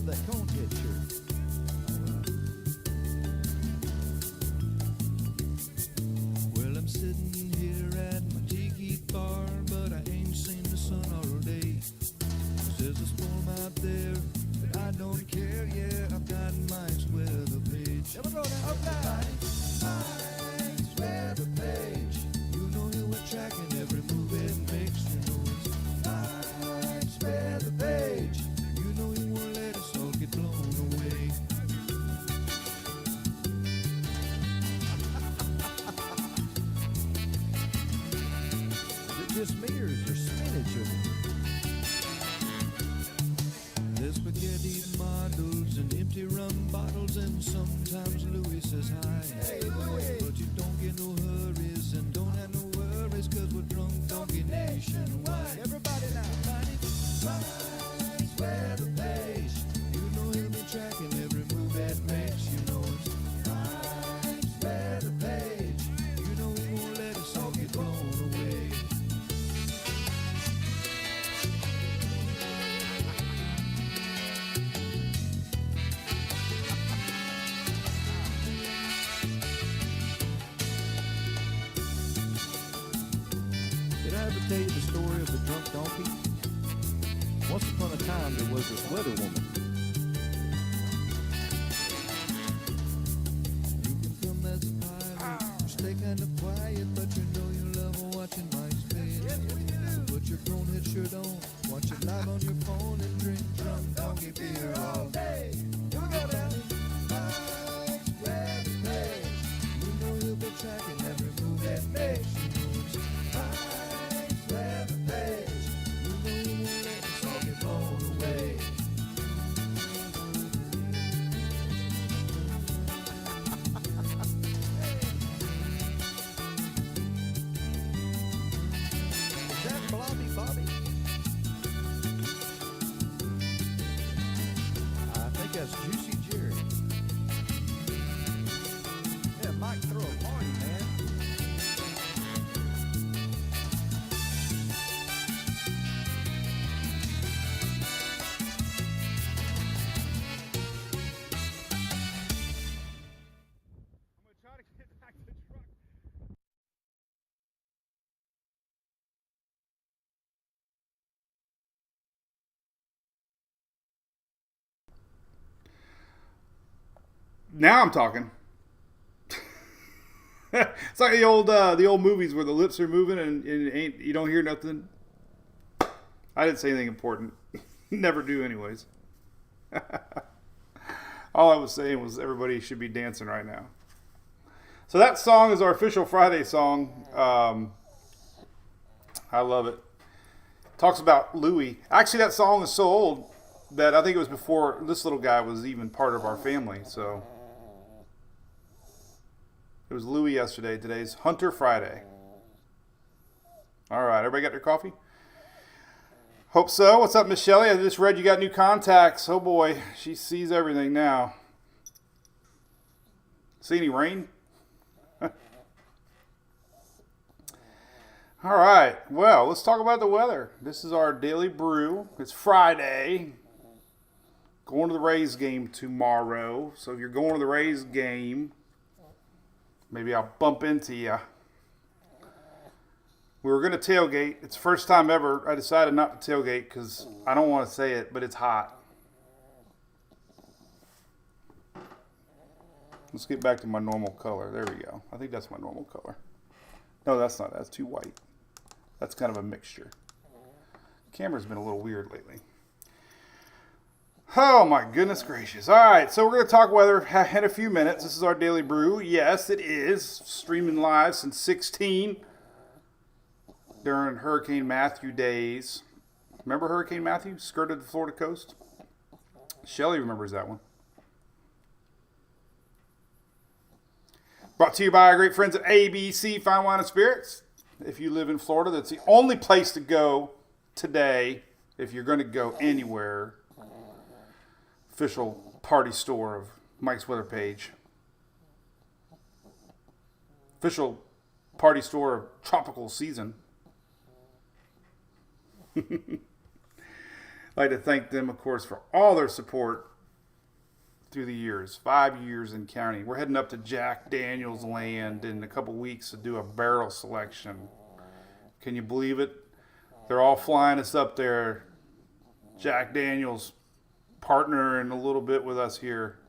that conehead shirt. Well, I'm sitting here at my tiki bar, but I ain't seen the sun all day. There's a storm out there, but I don't care. Yeah, I've got Mike's weather page. Here we go now. Mike's weather page. You know he'll be tracking every move it makes. You know it's Mike's weather page. You know he won't let us all get blown away. Is it just me or is there spinach in it? There's spaghetti models and empty rum bottles, and sometimes Louis says hi. Hey, Louis. But you don't get no hurries and don't have no worries, cause we're drunk donkey nationwide. Everybody now. Mike's weather page. You know he'll be tracking every move that makes. You know it's Mike's weather page. You know he won't let us all get blown away. Did I ever tell you the story of the drunk donkey? Once upon a time, there was this weather woman. You can come as a pilot, stay kind of quiet, but you know you love watching Mike's face. Yes, we do. So put your conehead shirt on, watch it live on your phone, and drink drunk donkey beer all day. Here we go now. Mike's weather page. You know he'll be tracking every move that makes. You know it's Mike's weather page. You know he won't let us all get blown away. Is that Blobby Bobby? I think that's Juicy Jerry. Yeah, Mike, throw a party, man. Now I'm talking. It's like the old movies where the lips are moving and you don't hear nothing. I didn't say anything important. Never do anyways. All I was saying was everybody should be dancing right now. So that song is our official Friday song. I love it. Talks about Louis. Actually, that song is so old that I think it was before this little guy was even part of our family. So it was Louis yesterday. Today's Hunter Friday. All right, everybody got their coffee? Hope so. What's up, Miss Shelley? I just read you got new contacts. Oh boy, she sees everything now. See any rain? All right, well, let's talk about the weather. This is our daily brew. It's Friday. Going to the Rays game tomorrow. So if you're going to the Rays game, maybe I'll bump into you. We were going to tailgate. It's the first time ever I decided not to tailgate because I don't want to say it, but it's hot. Let's get back to my normal color. There we go. I think that's my normal color. No, that's not. That's too white. That's kind of a mixture. Camera's been a little weird lately. Oh my goodness gracious. All right, so we're going to talk weather in a few minutes. This is our daily brew. Yes, it is. Streaming live since 16 during Hurricane Matthew days. Remember Hurricane Matthew? Skirted the Florida coast? Shelley remembers that one. Brought to you by our great friends at ABC Fine Wine and Spirits. If you live in Florida, that's the only place to go today if you're going to go anywhere. Official party store of Mike's Weather Page. Official party store of tropical season. I'd like to thank them, of course, for all their support through the years, 5 years and counting. We're heading up to Jack Daniels land in a couple weeks to do a barrel selection. Can you believe it? They're all flying us up there. Jack Daniels partnering a little bit with us here.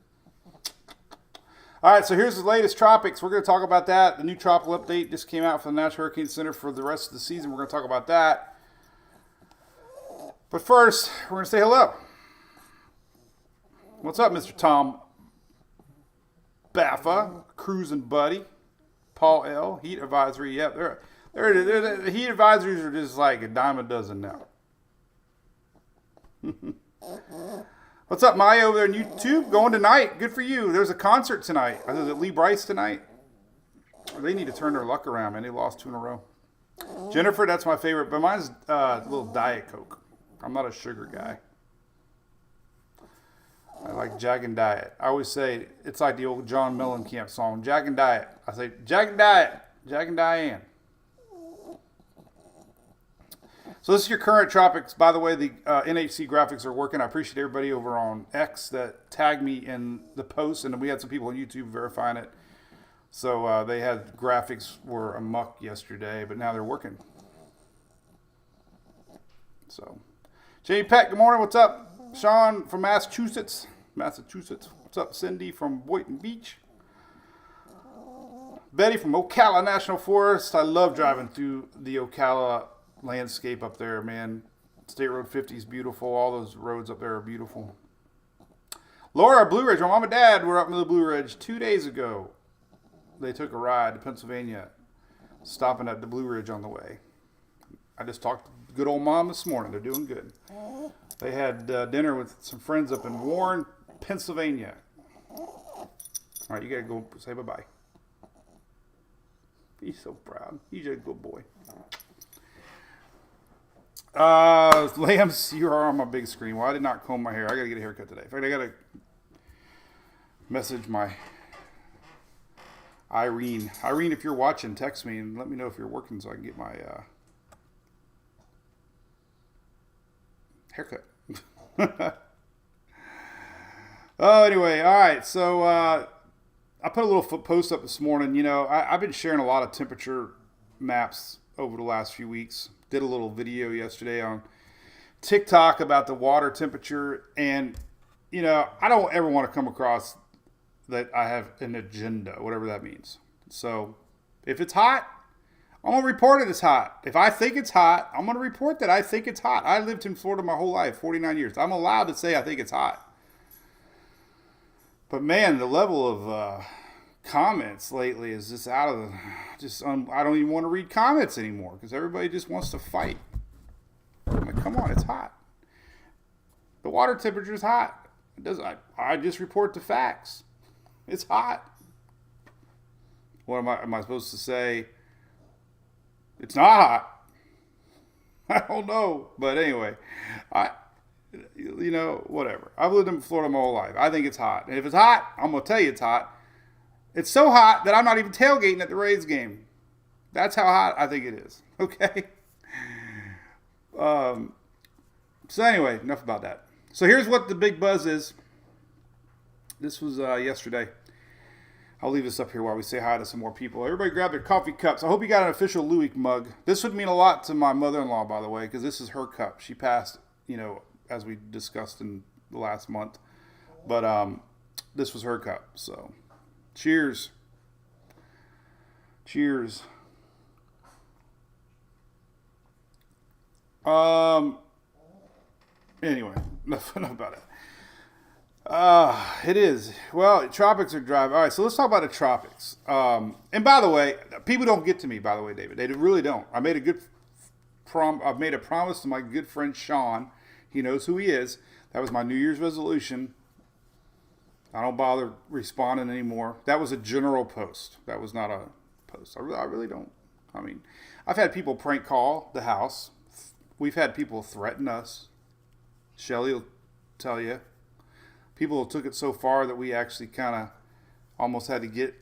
All right, so here's the latest tropics. We're going to talk about that. The new tropical update just came out from the National Hurricane Center for the rest of the season. We're going to talk about that. But first, we're going to say hello. What's up, Mr. Tom Baffa, cruising buddy? Paul L, heat advisory. Yep, the heat advisories are just like a dime a dozen now. What's up, Maya, over there on YouTube? Going tonight. Good for you. There's a concert tonight. Is it Lee Bryce tonight? They need to turn their luck around, man. They lost 2 in a row. Jennifer, that's my favorite, but mine's a little Diet Coke. I'm not a sugar guy. I like Jack and Diet. I always say it's like the old John Mellencamp song, Jack and Diet. I say Jack and Diet, Jack and Diane. So this is your current tropics. By the way, the NHC graphics are working. I appreciate everybody over on X that tagged me in the post, and we had some people on YouTube verifying it. So they had graphics were amuck yesterday, but now they're working. So, Jamie Peck, good morning. What's up? Sean from Massachusetts. What's up? Cindy from Boynton Beach. Betty from Ocala National Forest. I love driving through the Ocala landscape up there, man. State Road 50 is beautiful. All those roads up there are beautiful. Laura, Blue Ridge. My mom and dad were up in the Blue Ridge 2 days ago. They took a ride to Pennsylvania, stopping at the Blue Ridge on the way. I just talked to good old mom this morning. They're doing good. They had dinner with some friends up in Warren, Pennsylvania. All right, you got to go say bye-bye. He's so proud. He's a good boy. Lambs, you are on my big screen. Well, I did not comb my hair. I got to get a haircut today. In fact, I got to message my Irene. Irene, if you're watching, text me and let me know if you're working so I can get my haircut. Oh, anyway, all right. So I put a little post up this morning. You know, I've been sharing a lot of temperature maps over the last few weeks. Did a little video yesterday on TikTok about the water temperature. And, you know, I don't ever want to come across that I have an agenda, whatever that means. So if it's hot, I'm going to report it as hot. If I think it's hot, I'm going to report that I think it's hot. I lived in Florida my whole life, 49 years. I'm allowed to say I think it's hot. But man, the level of comments lately is just out of the, I don't even want to read comments anymore because everybody just wants to fight. I'm like, come on, it's hot. The water temperature is hot. I just report the facts. It's hot. What am I supposed to say? It's not hot. I don't know. But anyway, whatever. I've lived in Florida my whole life. I think it's hot. And if it's hot, I'm going to tell you it's hot. It's so hot that I'm not even tailgating at the Rays game. That's how hot I think it is. Okay? So anyway, enough about that. So here's what the big buzz is. This was yesterday. I'll leave this up here while we say hi to some more people. Everybody grab their coffee cups. I hope you got an official Louis mug. This would mean a lot to my mother-in-law, by the way, because this is her cup. She passed, as we discussed in the last month. But this was her cup. So cheers. Cheers. Anyway, enough about it. It is. Well, tropics are dry. All right, so let's talk about the tropics. And by the way, people don't get to me, by the way, David. They really don't. I made I've made a promise to my good friend Sean. He knows who he is. That was my New Year's resolution. I don't bother responding anymore. That was a general post. That was not a post. I really don't. I mean, I've had people prank call the house. We've had people threaten us. Shelly will tell you. People took it so far that we actually kind of almost had to get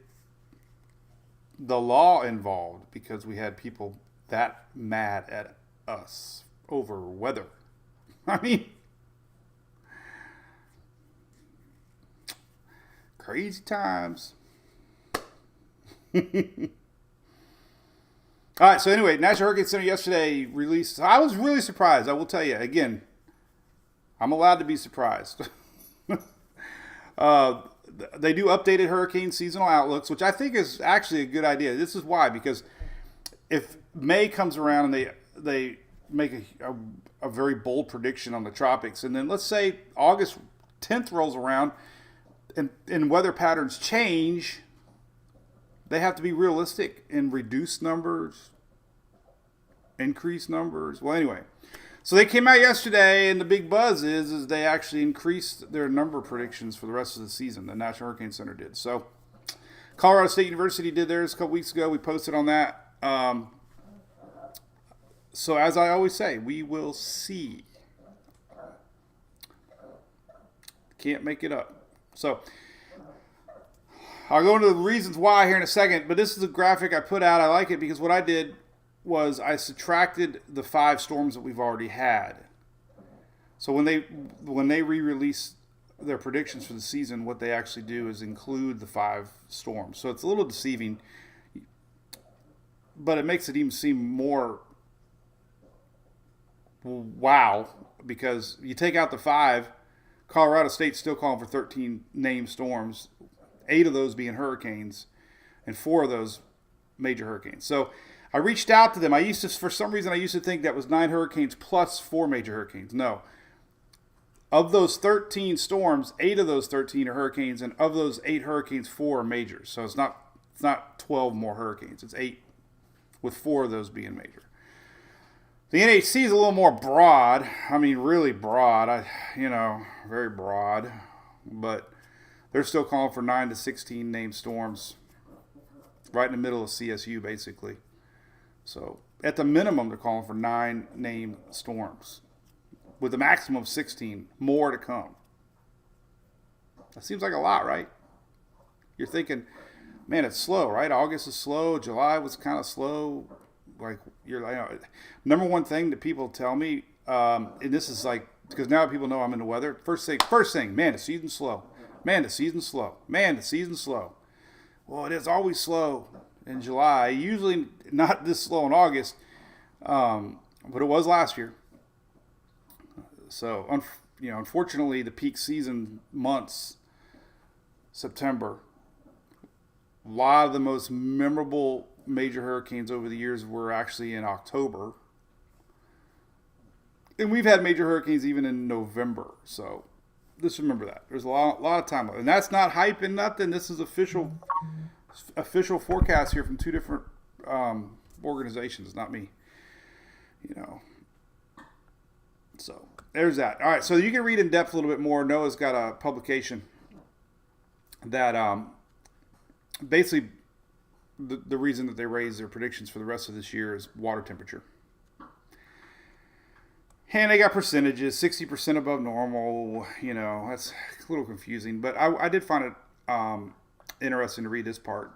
the law involved because we had people that mad at us over weather. I mean, Crazy times. All right, so anyway, National Hurricane Center yesterday released. I was really surprised. I will tell you again. I'm allowed to be surprised. They do updated hurricane seasonal outlooks, which I think is actually a good idea. This is why, because if May comes around and they make a very bold prediction on the tropics, and then let's say August 10th rolls around and weather patterns change, they have to be realistic and reduce numbers, increase numbers. Well, anyway, so they came out yesterday, and the big buzz is they actually increased their number predictions for the rest of the season. The National Hurricane Center did. So Colorado State University did theirs a couple weeks ago. We posted on that. So as I always say, we will see. Can't make it up. So I'll go into the reasons why here in a second, but this is a graphic I put out. I like it because what I did was I subtracted the 5 storms that we've already had. So when they re-release their predictions for the season, what they actually do is include the 5 storms. So it's a little deceiving, but it makes it even seem more wow, because you take out the 5, Colorado State's still calling for 13 named storms, 8 of those being hurricanes, and 4 of those major hurricanes. So I reached out to them. For some reason, I used to think that was 9 hurricanes plus 4 major hurricanes. No. Of those 13 storms, 8 of those 13 are hurricanes, and of those 8 hurricanes, 4 are majors. So it's not 12 more hurricanes. It's 8, with 4 of those being major. The NHC is a little more broad. I mean, really broad. Very broad. But they're still calling for 9 to 16 named storms, right in the middle of CSU, basically. So at the minimum, they're calling for 9 named storms, with a maximum of 16, more to come. That seems like a lot, right? You're thinking, man, it's slow, right? August is slow. July was kind of slow. Number one thing that people tell me, and this is like, because now people know I'm into weather. First thing, man, the season's slow. Man, the season's slow. Man, the season's slow. Well, it is always slow in July. Usually not this slow in August, but it was last year. So, unfortunately, the peak season months, September, a lot of the most memorable major hurricanes over the years were actually in October. And we've had major hurricanes even in November. So just remember that. There's a lot of time. And that's not hype and nothing. This is official forecast here from 2 different organizations, not me. So there's that. All right, so you can read in depth a little bit more. NOAA's got a publication that basically the reason that they raised their predictions for the rest of this year is water temperature. And they got percentages, 60% above normal. That's a little confusing. But I did find it interesting to read this part.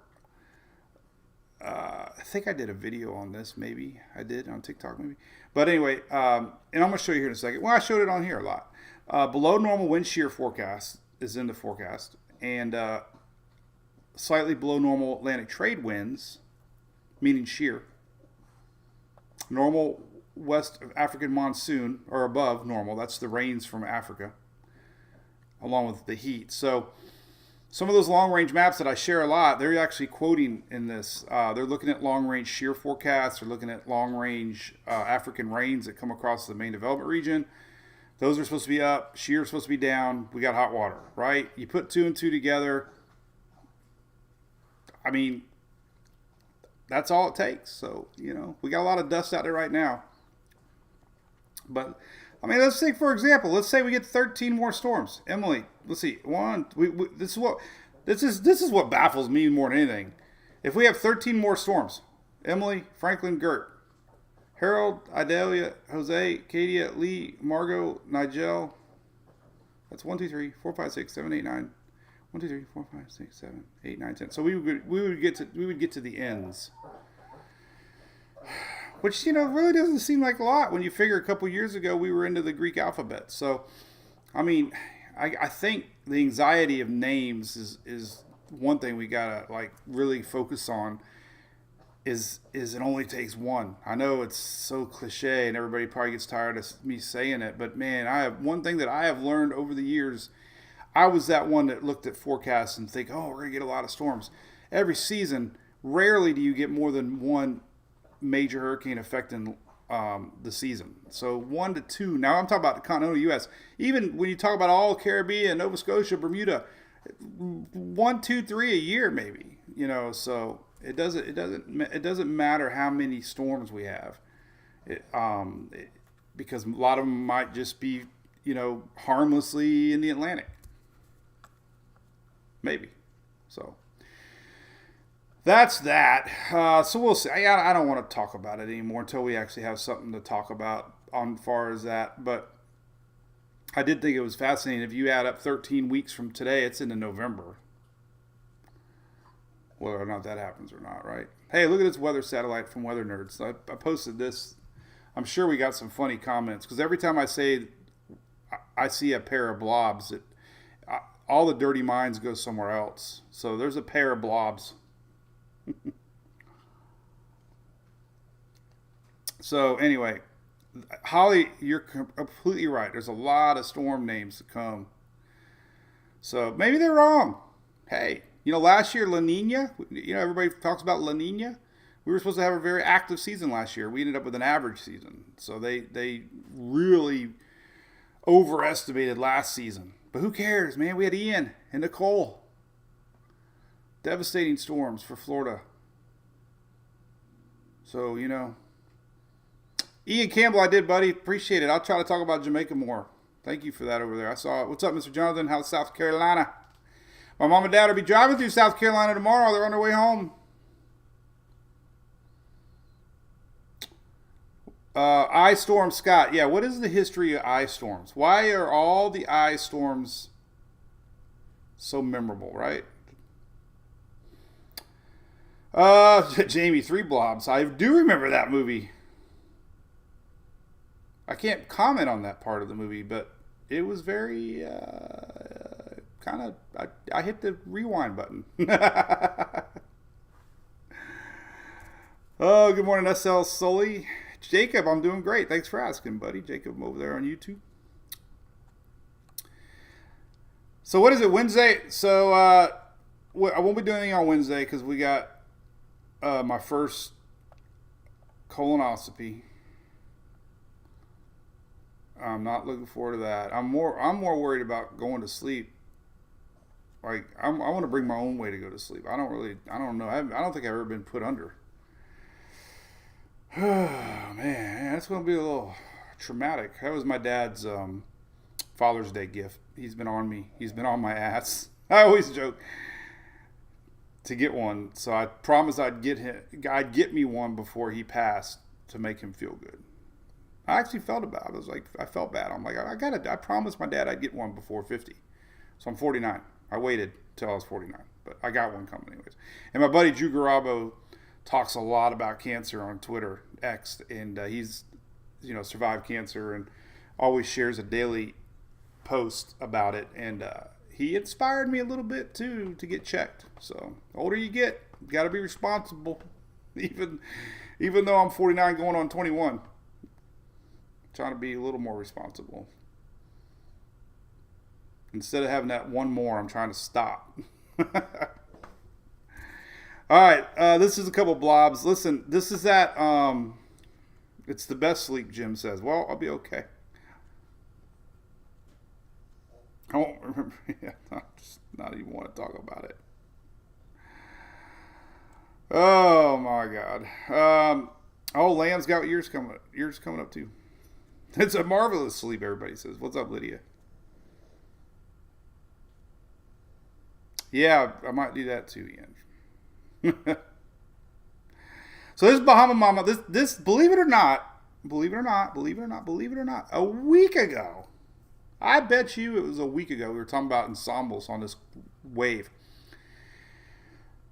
I think I did a video on this, maybe. I did on TikTok, maybe. But anyway, and I'm going to show you here in a second. Well, I showed it on here a lot. Below normal wind shear forecast is in the forecast. And slightly below normal Atlantic trade winds, meaning shear. Normal West African monsoon, or above normal. That's the rains from Africa, along with the heat. So some of those long-range maps that I share a lot, they're actually quoting in this. They're looking at long-range shear forecasts. They're looking at long-range African rains that come across the main development region. Those are supposed to be up. Shear is supposed to be down. We got hot water, right? You put 2 and 2 together. I mean, that's all it takes. So, we got a lot of dust out there right now. But, let's say, for example, let's say we get 13 more storms. Emily, let's see. This is what baffles me more than anything. If we have 13 more storms, Emily, Franklin, Gert, Harold, Idalia, Jose, Katia, Lee, Margot, Nigel. That's 1, 2, 3, 4, 5, 6, 7, 8, 9. 1, 2, 3, 4, 5, 6, 7, 8, 9, 10. So we would get to the ends. Which, really doesn't seem like a lot when you figure a couple years ago we were into the Greek alphabet. So, I think the anxiety of names is one thing we gotta like really focus on. Is it only takes one. I know it's so cliche and everybody probably gets tired of me saying it, but man, I have one thing that I have learned over the years. I was that one that looked at forecasts and think, oh, we're gonna get a lot of storms. Every season, rarely do you get more than one major hurricane affecting the season. So 1 to 2. Now I'm talking about the continental U.S. Even when you talk about all Caribbean, Nova Scotia, Bermuda, 1, 2, 3 a year maybe. So it doesn't matter how many storms we have, because a lot of them might just be harmlessly in the Atlantic, maybe. So that's that. So we'll see. I don't want to talk about it anymore until we actually have something to talk about on far as that. But I did think it was fascinating. If you add up 13 weeks from today, it's into November. Whether or not that happens or not, right? Hey, look at this weather satellite from Weather Nerds. I posted this. I'm sure we got some funny comments because every time I say I see a pair of blobs, all the dirty minds go somewhere else. So there's a pair of blobs. So anyway, Holly, you're completely right. There's a lot of storm names to come. So maybe they're wrong. Hey. Last year, La Nina, everybody talks about La Nina. We were supposed to have a very active season last year. We ended up with an average season. So they really overestimated last season. But who cares, man? We had Ian and Nicole. Devastating storms for Florida. So, Ian Campbell, I did, buddy. Appreciate it. I'll try to talk about Jamaica more. Thank you for that over there. I saw it. What's up, Mr. Jonathan? How's South Carolina? My mom and dad will be driving through South Carolina tomorrow. They're on their way home. Ice storm, Scott. Yeah, what is the history of ice storms? Why are all the ice storms so memorable, right? Jamie, 3 blobs. I do remember that movie. I can't comment on that part of the movie, but it was very... I hit the rewind button. Oh, good morning, SL Sully. Jacob, I'm doing great. Thanks for asking, buddy. Jacob over there on YouTube. So what is it, Wednesday? So I won't be doing anything on Wednesday because we got my first colonoscopy. I'm not looking forward to that. I'm more worried about going to sleep. Like, I want to bring my own way to go to sleep. I don't know. I don't think I've ever been put under. Oh, man, that's going to be a little traumatic. That was my dad's Father's Day gift. He's been on me. He's been on my ass. I always joke to get one. So I promised I'd get me one before he passed to make him feel good. I actually felt bad. I felt bad. I'm like, I promised my dad I'd get one before 50. So I'm 49. I waited till I was 49, but I got one coming anyways. And my buddy Drew Garabo talks a lot about cancer on Twitter, X, and he's, survived cancer and always shares a daily post about it. And he inspired me a little bit too to get checked. So the older you get, you got to be responsible. Even though I'm 49 going on 21, trying to be a little more responsible. Instead of having that one more, I'm trying to stop. All right, this is a couple blobs. Listen, this is that, it's the best sleep, Jim says. Well, I'll be okay. I won't remember. Yeah, not even want to talk about it. Oh, my God. Land's got yours coming up, too. It's a marvelous sleep, everybody says. What's up, Lydia? Yeah, I might do that too, Ian. So this Bahama Mama, this believe it or not, a week ago, I bet you it was a week ago, we were talking about ensembles on this wave.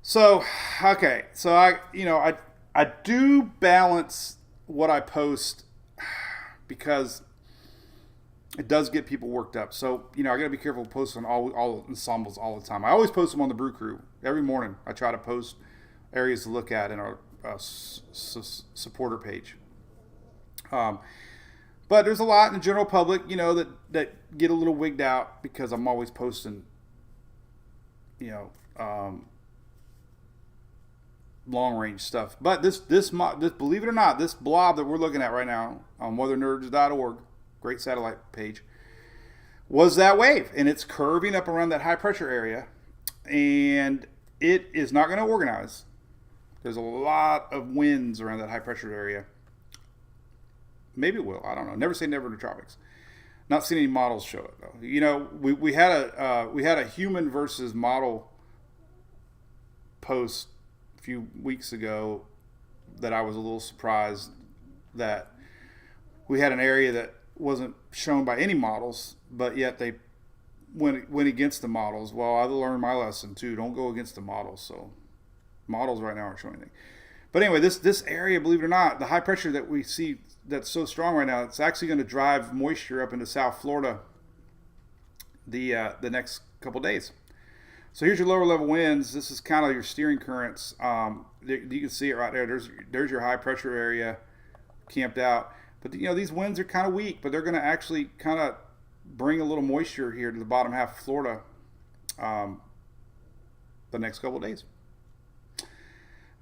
So, okay, so I do balance what I post because it does get people worked up. So, I got to be careful posting all ensembles all the time. I always post them on the Brew Crew. Every morning I try to post areas to look at in our supporter page. But there's a lot in the general public, that get a little wigged out because I'm always posting, long range stuff. But this believe it or not, this blob that we're looking at right now on weathernerds.org, great satellite page, was that wave, and it's curving up around that high pressure area, and it is not going to organize. There's a lot of winds around that high pressure area. Maybe it will. I don't know. Never say never in the tropics. Not seen any models show it though. We had a human versus model post a few weeks ago that I was a little surprised that we had an area that wasn't shown by any models, but yet they went against the models. Well, I learned my lesson too. Don't go against the models. So models right now aren't showing anything. But anyway, this area, believe it or not, the high pressure that we see that's so strong right now, it's actually going to drive moisture up into South Florida the next couple days. So here's your lower level winds. This is kind of your steering currents. You can see it right there. There's your high pressure area camped out. But these winds are kind of weak, but they're going to actually kind of bring a little moisture here to the bottom half of Florida the next couple of days.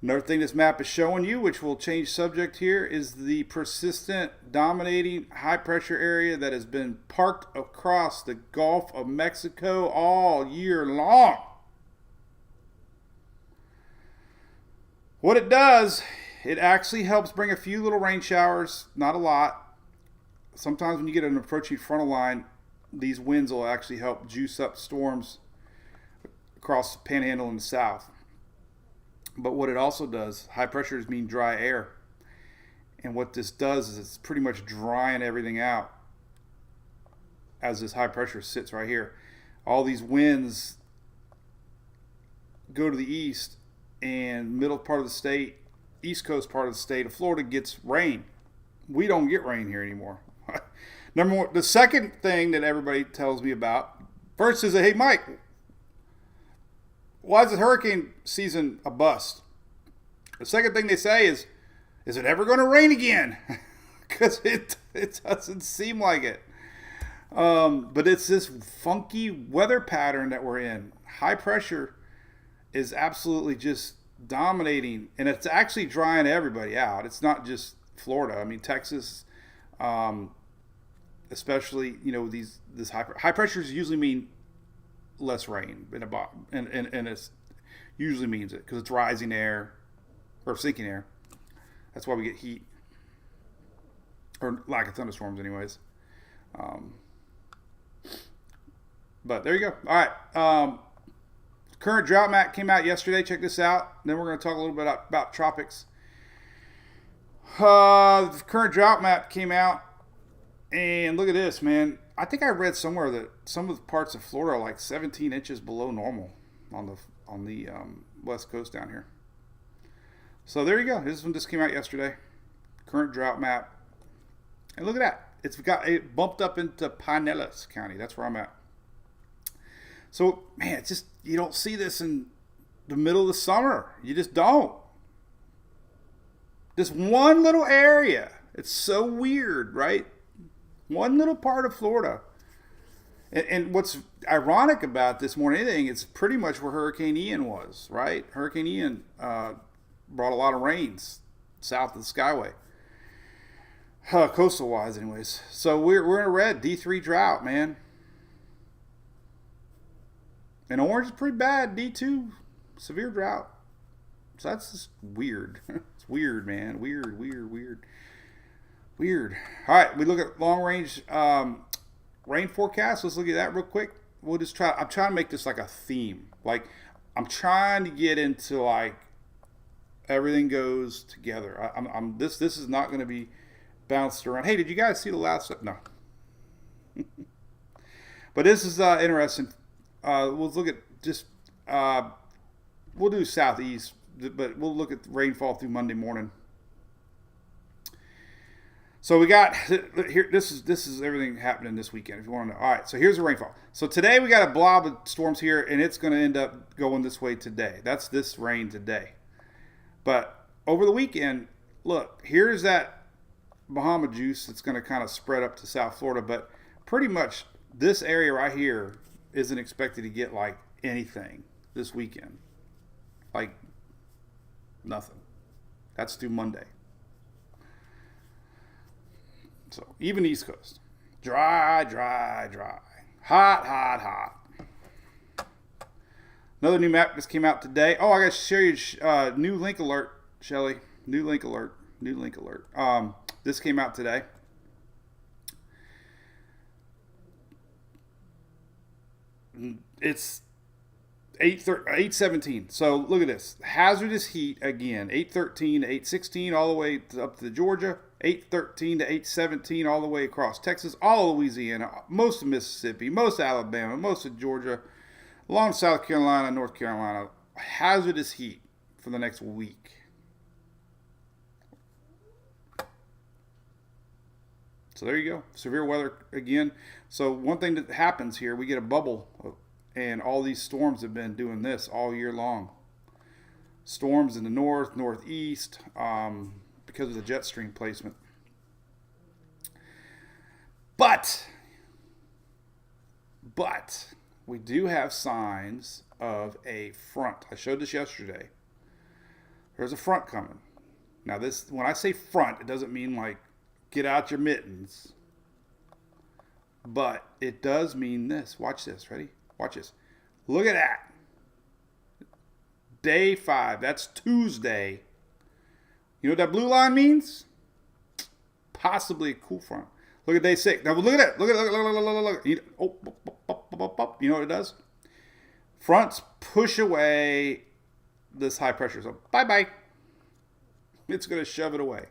Another thing this map is showing you, which will change subject here, is the persistent, dominating high pressure area that has been parked across the Gulf of Mexico all year long. What it does, it actually helps bring a few little rain showers, not a lot. Sometimes when you get an approaching frontal line, these winds will actually help juice up storms across the panhandle in the south. But what it also does, high pressures mean dry air. And what this does is it's pretty much drying everything out as this high pressure sits right here. All these winds go to the east, and middle part of the state, east coast part of the state of Florida gets rain. We don't get rain here anymore. Number one, the second thing that everybody tells me about, first is, hey, Mike, why is the hurricane season a bust? The second thing they say is it ever going to rain again? Because it doesn't seem like it. But it's this funky weather pattern that we're in. High pressure is absolutely just dominating, and it's actually drying everybody out. It's not just Florida. I mean, Texas, especially, this high pressures usually mean less rain and it usually means it because it's rising air or sinking air. That's why we get heat or lack of thunderstorms anyways. But there you go. All right. Current drought map came out yesterday. Check this out. Then we're going to talk a little bit about tropics. The current drought map came out, and look at this, man. I think I read somewhere that some of the parts of Florida are like 17 inches below normal on the west coast down here. So there you go. This one just came out yesterday. Current drought map. And look at that. It bumped up into Pinellas County. That's where I'm at. So, man, it's just, you don't see this in the middle of the summer. You just don't. This one little area. It's so weird, right? One little part of Florida. And what's ironic about this more than anything, it's pretty much where Hurricane Ian was, right? Hurricane Ian brought a lot of rains south of the Skyway. Coastal-wise, anyways. So we're in a red D3 drought, man. And orange is pretty bad, D2, severe drought. So that's just weird. It's weird, man. Weird. All right, we look at long range rain forecast. Let's look at that real quick. We'll just try. I'm trying to make this like a theme. Like I'm trying to get into like everything goes together. This is not going to be bounced around. Hey, did you guys see the last step? No. But this is interesting. We'll look at just we'll do southeast, but we'll look at rainfall through Monday morning. So we got here. This is everything happening this weekend. If you want to know. All right. So here's the rainfall. So today we got a blob of storms here, and it's going to end up going this way today. That's this rain today. But over the weekend, look, here's that Bahama juice that's going to kind of spread up to South Florida. But pretty much this area right here isn't expected to get like anything this weekend. Like nothing. That's through Monday. So even East Coast, dry, dry, dry, hot, hot, hot. Another new map just came out today. Oh, I got to share you new link alert, Shelly. New link alert. New link alert. This came out today. It's 8:17. So look at this. Hazardous heat again. 8:13 to 8:16 all the way up to Georgia. 8:13 to 8:17 all the way across Texas, all of Louisiana, most of Mississippi, most of Alabama, most of Georgia, along South Carolina, North Carolina. Hazardous heat for the next week. So there you go. Severe weather again. So one thing that happens here, we get a bubble, and all these storms have been doing this all year long. Storms in the north, northeast, because of the jet stream placement. But we do have signs of a front. I showed this yesterday. There's a front coming. Now this, when I say front, it doesn't mean like get out your mittens. But it does mean this. Watch this. Ready? Watch this. Look at that. Day 5. That's Tuesday. You know what that blue line means? Possibly a cool front. Look at day 6. Now look at that. Look. You know what it does? Fronts push away this high pressure. So bye-bye. It's going to shove it away.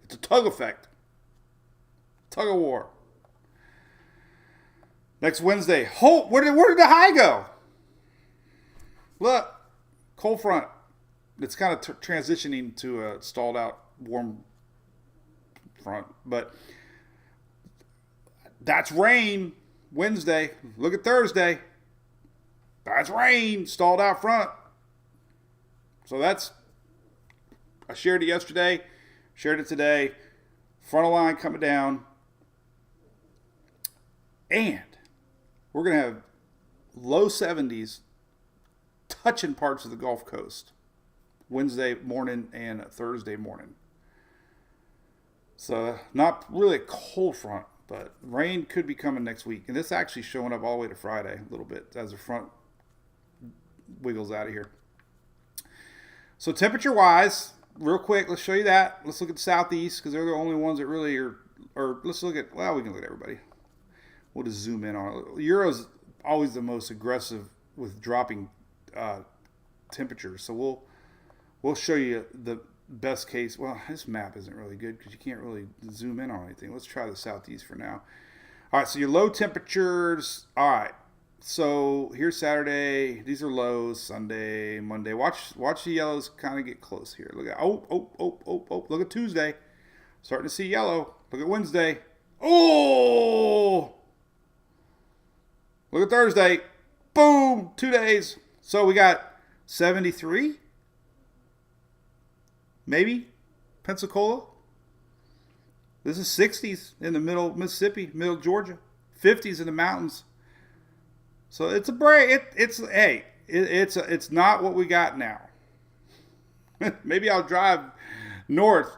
It's a tug effect. Tug of war. Next Wednesday. Where did the high go? Look. Cold front. It's kind of transitioning to a stalled out warm front. But that's rain Wednesday. Look at Thursday. That's rain. Stalled out front. So that's, I shared it yesterday. Shared it today. Frontal line coming down. And we're going to have low 70s touching parts of the Gulf Coast Wednesday morning and Thursday morning. So not really a cold front, but rain could be coming next week. And this actually showing up all the way to Friday a little bit as the front wiggles out of here. So temperature wise, real quick, let's show you that. Let's look at the southeast because they're the only ones that really are, or let's look at, well, we can look at everybody. We'll just zoom in on it. Euro's always the most aggressive with dropping temperatures. So we'll show you the best case. Well, this map isn't really good because you can't really zoom in on anything. Let's try the southeast for now. All right, so your low temperatures. All right, so here's Saturday. These are lows. Sunday, Monday. Watch the yellows kind of get close here. Look at oh. Look at Tuesday. Starting to see yellow. Look at Wednesday. Oh. Look at Thursday. Boom. 2 days. So we got 73. Maybe Pensacola. This is 60s in the middle of Mississippi, middle of Georgia. 50s in the mountains. So it's a break. It's not what we got now. Maybe I'll drive north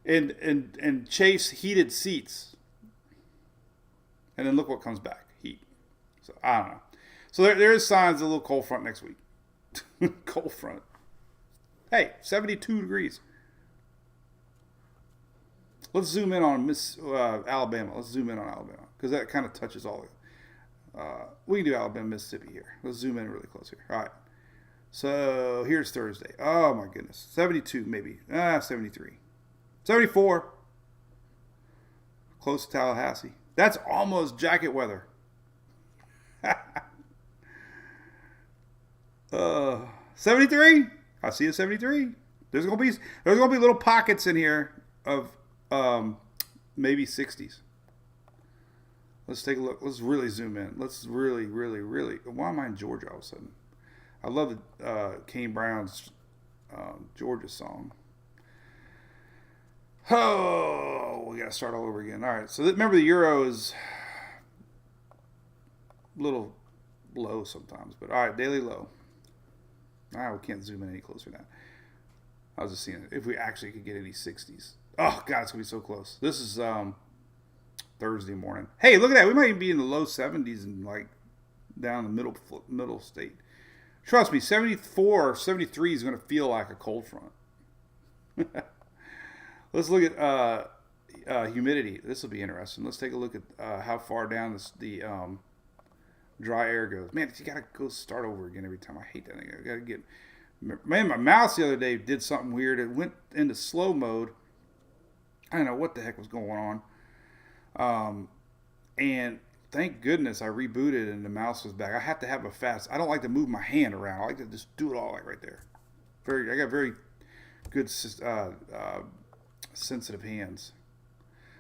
and chase heated seats. And then look what comes back. Heat. So I don't know. So there is signs of a little cold front next week. Cold front. Hey, 72 degrees. Let's zoom in on Alabama. Let's zoom in on Alabama because that kind of touches all of it. We can do Alabama, Mississippi here. Let's zoom in really close here. All right. So here's Thursday. Oh, my goodness. 72 maybe. 73. 74. Close to Tallahassee. That's almost jacket weather. 73. I see a 73. There's gonna be little pockets in here of maybe 60s. Let's take a look. Let's really zoom in. Let's really, really, really. Why am I in Georgia all of a sudden? I love the Kane Brown's Georgia song. Oh, we got to start all over again. All right. So remember, the euro is a little low sometimes, but all right, daily low. All right, we can't zoom in any closer now. I was just seeing if we actually could get any 60s. Oh God, it's gonna be so close. This is Thursday morning. Hey, look at that. We might even be in the low 70s and like down the middle state. Trust me, 74 or 73 is going to feel like a cold front. Let's look at humidity. This will be interesting. Let's take a look at how far down the dry air goes. Man, you got to go start over again every time. I hate that thing. I got to get... Man, my mouse the other day did something weird. It went into slow mode. I don't know what the heck was going on. And thank goodness I rebooted and the mouse was back. I have to have a fast... I don't like to move my hand around. I like to just do it all like right there. I got very good sensitive hands.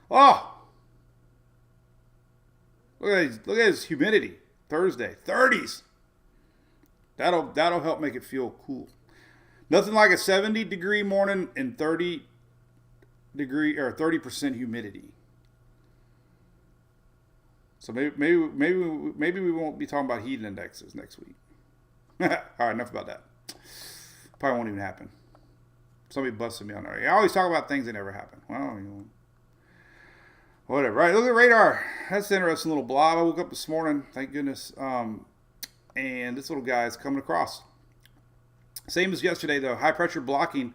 Oh! Look at this humidity. Thursday. 30s. That'll help make it feel cool. Nothing like a 70-degree morning and 30% humidity. So maybe we won't be talking about heat indexes next week. All right, enough about that. Probably won't even happen. Somebody busted me on that. I always talk about things that never happen. Well, whatever. Right, look at radar. That's an interesting little blob. I woke up this morning, thank goodness, and this little guy is coming across. Same as yesterday, though. High pressure blocking.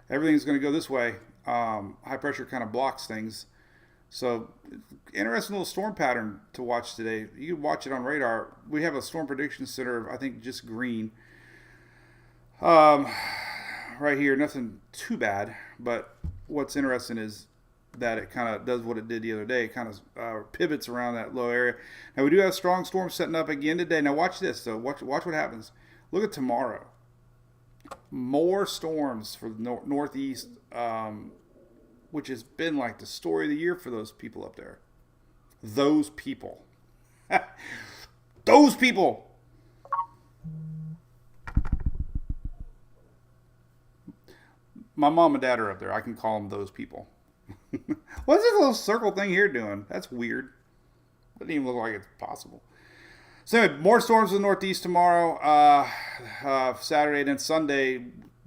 Everything's going to go this way. High pressure kind of blocks things. So, interesting little storm pattern to watch today. You can watch it on radar. We have a storm prediction center, I think just green. Right here, nothing too bad. But what's interesting is that it kind of does what it did the other day. It kind of pivots around that low area. Now, we do have strong storms setting up again today. Now, watch this, though. Watch what happens. Look at tomorrow. More storms for the northeast, which has been like the story of the year for those people up there. Those people. Those people. My mom and dad are up there. I can call them those people. What's this little circle thing here doing? That's weird. Doesn't even look like it's possible. So anyway, more storms in the northeast tomorrow, Saturday, and Sunday.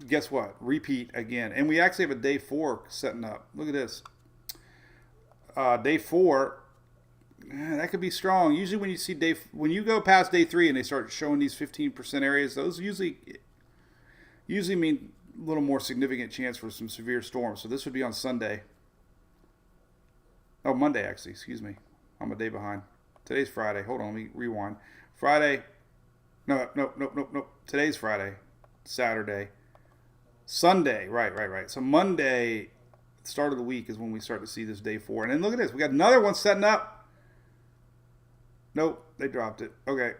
Guess what? Repeat again. And we actually have a day 4 setting up. Look at this. Day 4, that could be strong. Usually when you see when you go past day 3 and they start showing these 15% areas, those usually mean a little more significant chance for some severe storms. So this would be on Sunday. Oh, Monday, actually. Excuse me. I'm a day behind. Today's Friday. Hold on. Let me rewind. Friday. No. Today's Friday. Saturday. Sunday. Right. So Monday, start of the week, is when we start to see this day 4. And then look at this. We got another one setting up. Nope. They dropped it. Okay.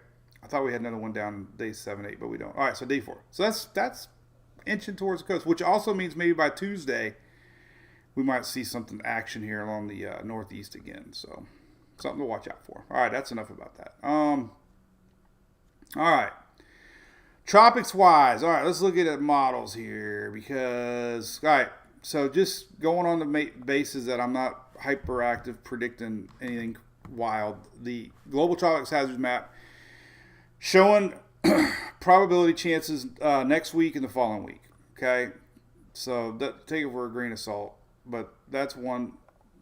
I thought we had another one down day 7, 8, but we don't. All right. So day 4. So that's inching towards the coast, which also means maybe by Tuesday, we might see something action here along the northeast again. So something to watch out for. All right, that's enough about that. All right. Tropics wise. All right, let's look at models here because, all right, so just going on the basis that I'm not hyperactive predicting anything wild. The Global Tropics Hazards Map showing probability chances next week and the following week. Okay, so take it for a grain of salt. But that's one,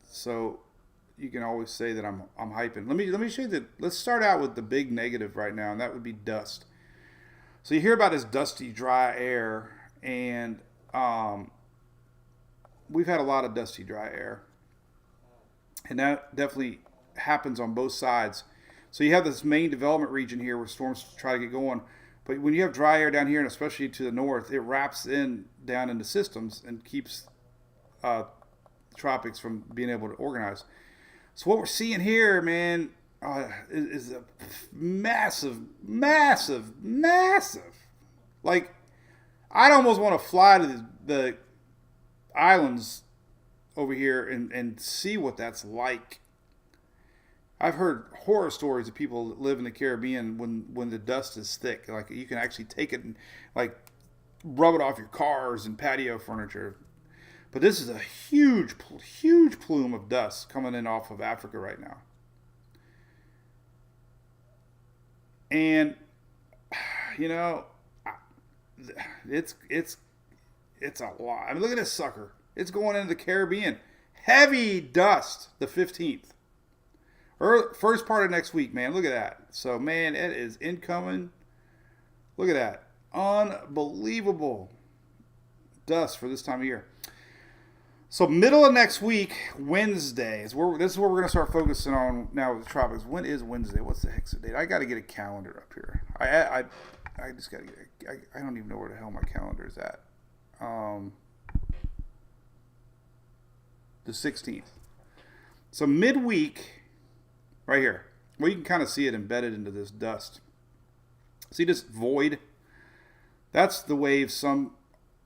so you can always say that I'm hyping. Let me show you that. Let's start out with the big negative right now, and that would be dust. So you hear about this dusty, dry air, and we've had a lot of dusty, dry air, and that definitely happens on both sides. So you have this main development region here where storms try to get going, but when you have dry air down here, and especially to the north, it wraps down into systems and keeps tropics from being able to organize. So what we're seeing here, man, is a massive. Like, I'd almost want to fly to the islands over here and see what that's like. I've heard horror stories of people that live in the Caribbean when the dust is thick. Like you can actually take it and like rub it off your cars and patio furniture. But this is a huge plume of dust coming in off of Africa right now. And you know, it's a lot. I mean, look at this sucker. It's going into the Caribbean. Heavy dust the 15th. First part of next week, man. Look at that. So, man, it is incoming. Look at that. Unbelievable dust for this time of year. So, middle of next week, Wednesday, this is where we're going to start focusing on now with the tropics. When is Wednesday? What's the hex date? I got to get a calendar up here. I just got to get I don't even know where the hell my calendar is at. The 16th. So, midweek, right here. Well, you can kind of see it embedded into this dust. See this void? That's the wave some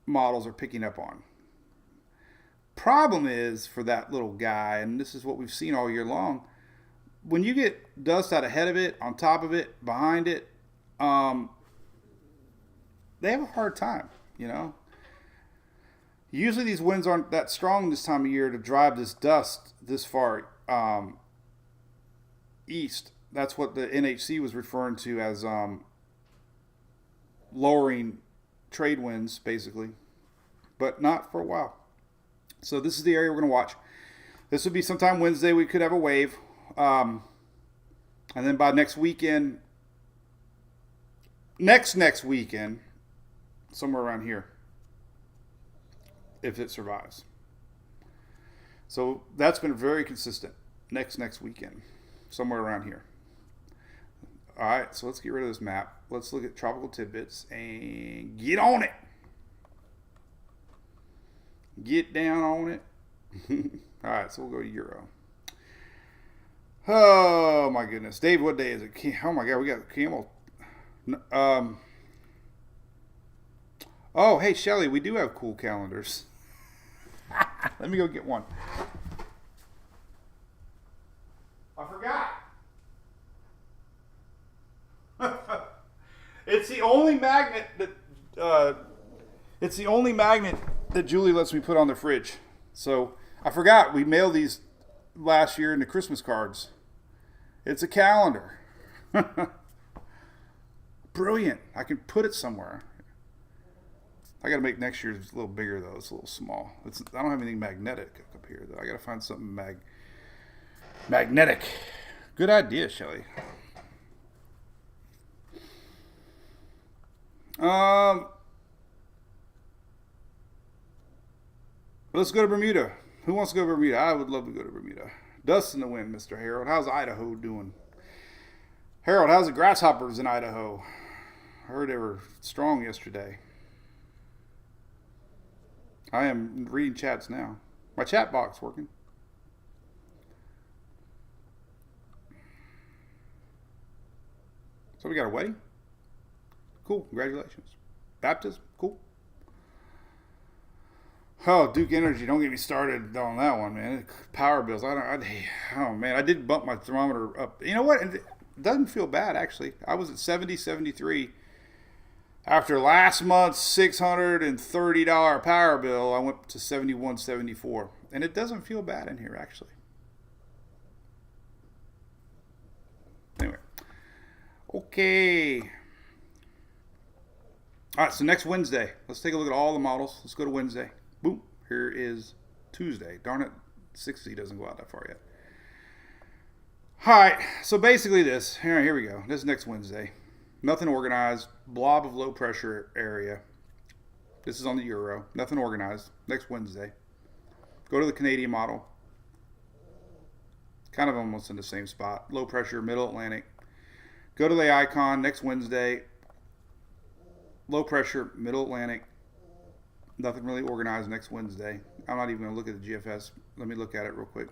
models are picking up on. Problem is for that little guy, and this is what we've seen all year long, when you get dust out ahead of it, on top of it, behind it, they have a hard time, you know. Usually these winds aren't that strong this time of year to drive this dust this far east. That's what the NHC was referring to as lowering trade winds, basically, but not for a while. So this is the area we're going to watch. This would be sometime Wednesday. We could have a wave. And then by next weekend, next weekend, somewhere around here, if it survives. So that's been very consistent. Next weekend, somewhere around here. All right, so let's get rid of this map. Let's look at tropical tidbits and get on it. Get down on it. All right, so we'll go to Euro. Oh, my goodness. Dave, what day is it? Oh, my God, we got camel. Oh, hey, Shelly, we do have cool calendars. Let me go get one. I forgot. It's the only magnet that Julie lets me put on the fridge. So I forgot we mailed these last year in the Christmas cards. It's a calendar. Brilliant. I can put it somewhere. I got to make next year's a little bigger though. It's a little small. I don't have anything magnetic up here though. I got to find something magnetic. Good idea, Shelly. Let's go to Bermuda. Who wants to go to Bermuda? I would love to go to Bermuda. Dust in the wind, Mr. Harold. How's Idaho doing? Harold, how's the grasshoppers in Idaho? I heard they were strong yesterday. I am reading chats now. My chat box working. So we got a wedding? Cool. Congratulations. Baptism? Cool. Oh, Duke Energy. Don't get me started on that one, man. Power bills. Oh, man. I did bump my thermometer up. You know what? It doesn't feel bad, actually. I was at 70, 73. After last month's $630 power bill, I went to 71, 74. And it doesn't feel bad in here, actually. Anyway. Okay. All right, so next Wednesday. Let's take a look at all the models. Let's go to Wednesday. Boom. Here is Tuesday. Darn it, 60 doesn't go out that far yet. All right, so basically this. Here we go. This is next Wednesday. Nothing organized. Blob of low pressure area. This is on the Euro. Nothing organized. Next Wednesday. Go to the Canadian model. Kind of almost in the same spot. Low pressure, middle Atlantic. Go to the icon next Wednesday. Low pressure, middle Atlantic. Nothing really organized next Wednesday. I'm not even going to look at the GFS. Let me look at it real quick.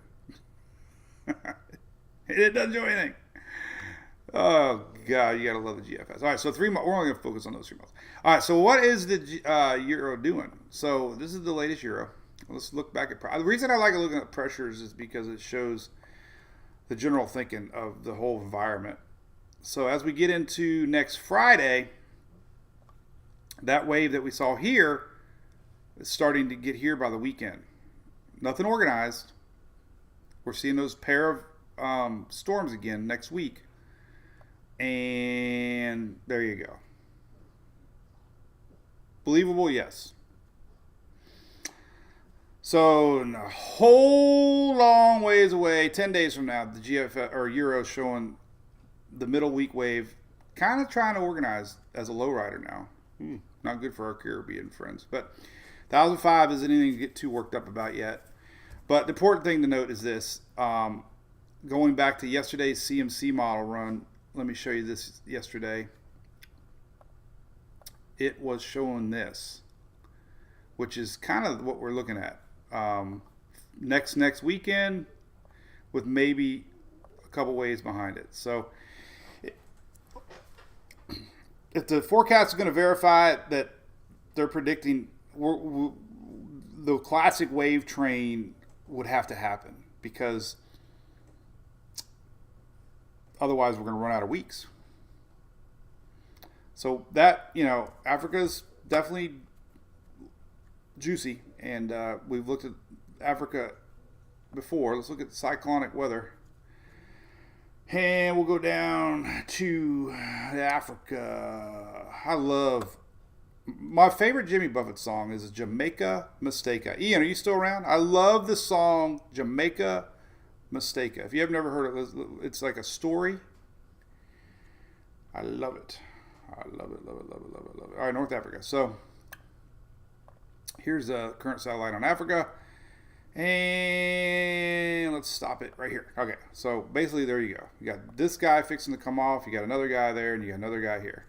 It doesn't do anything. Oh, God, you got to love the GFS. All right, so we're only going to focus on those 3 months. All right, so what is the Euro doing? So this is the latest Euro. Let's look back at the reason I like looking at pressures is because it shows the general thinking of the whole environment. So as we get into next Friday, that wave that we saw here is starting to get here by the weekend. Nothing organized. We're seeing those pair of storms again next week. And there you go. Believable? Yes. So a whole long ways away, 10 days from now, the GFS or Euro showing the middle week wave, kind of trying to organize as a lowrider now. Not good for our Caribbean friends, but 1005 isn't anything to get too worked up about yet. But the important thing to note is this: going back to yesterday's CMC model run. Let me show you this yesterday. It was showing this, which is kind of what we're looking at. Next weekend with maybe a couple waves behind it. So if the forecast is going to verify that they're predicting the classic wave train would have to happen, because otherwise we're going to run out of weeks. So that, Africa's definitely juicy, and we've looked at Africa before. Let's look at cyclonic weather, and we'll go down to Africa. I love my favorite Jimmy Buffett song is Jamaica Mistake. Ian, are you still around? I love the song Jamaica Mistake. If you have never heard it, it's like a story. I love it. I love it, love it, love it, love it, love it. All right, North Africa. So here's the current satellite on Africa. And let's stop it right here. Okay, so basically there you go. You got this guy fixing to come off. You got another guy there, and you got another guy here.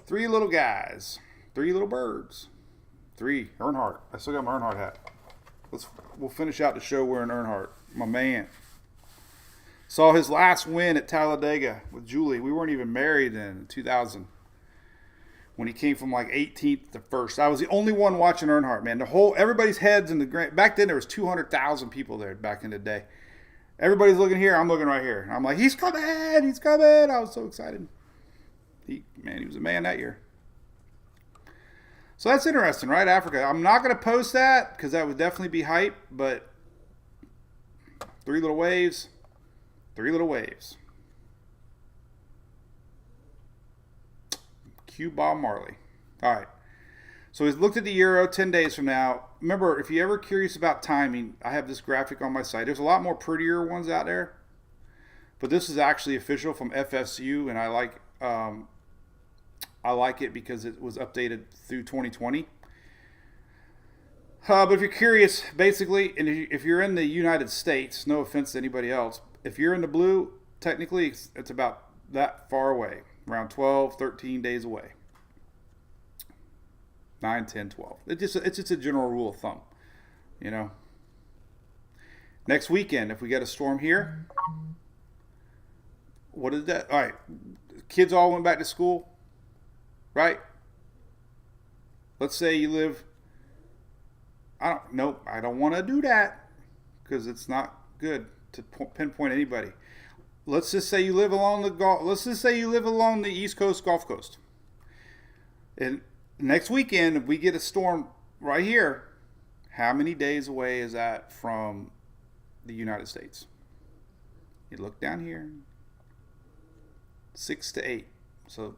3 little guys. 3 little birds. 3. Earnhardt. I still got my Earnhardt hat. We'll finish out the show wearing Earnhardt. My man. Saw his last win at Talladega with Julie. We weren't even married then in 2000. When he came from like 18th to 1st. I was the only one watching Earnhardt, man. Everybody's heads in the grand. Back then there was 200,000 people there back in the day. Everybody's looking here. I'm looking right here. And I'm like, he's coming. He's coming. I was so excited. He was a man that year. So that's interesting, right? Africa. I'm not going to post that because that would definitely be hype, but 3 little waves. 3 little waves. Cue Bob Marley. All right. So he's looked at the Euro 10 days from now. Remember, if you're ever curious about timing, I have this graphic on my site. There's a lot more prettier ones out there, but this is actually official from FSU, and I like it because it was updated through 2020. But if you're curious, basically, and if you're in the United States, no offense to anybody else, if you're in the blue, technically it's about that far away, around 12, 13 days away. 9, 10, 12. It's just a general rule of thumb, Next weekend, if we get a storm here, what is that? All right, kids all went back to school, right? Let's say you live, I don't want to do that because it's not good to pinpoint anybody. Let's just say you live along the East Coast, Gulf Coast. And next weekend, if we get a storm right here, how many days away is that from the United States? You look down here, 6 to 8, so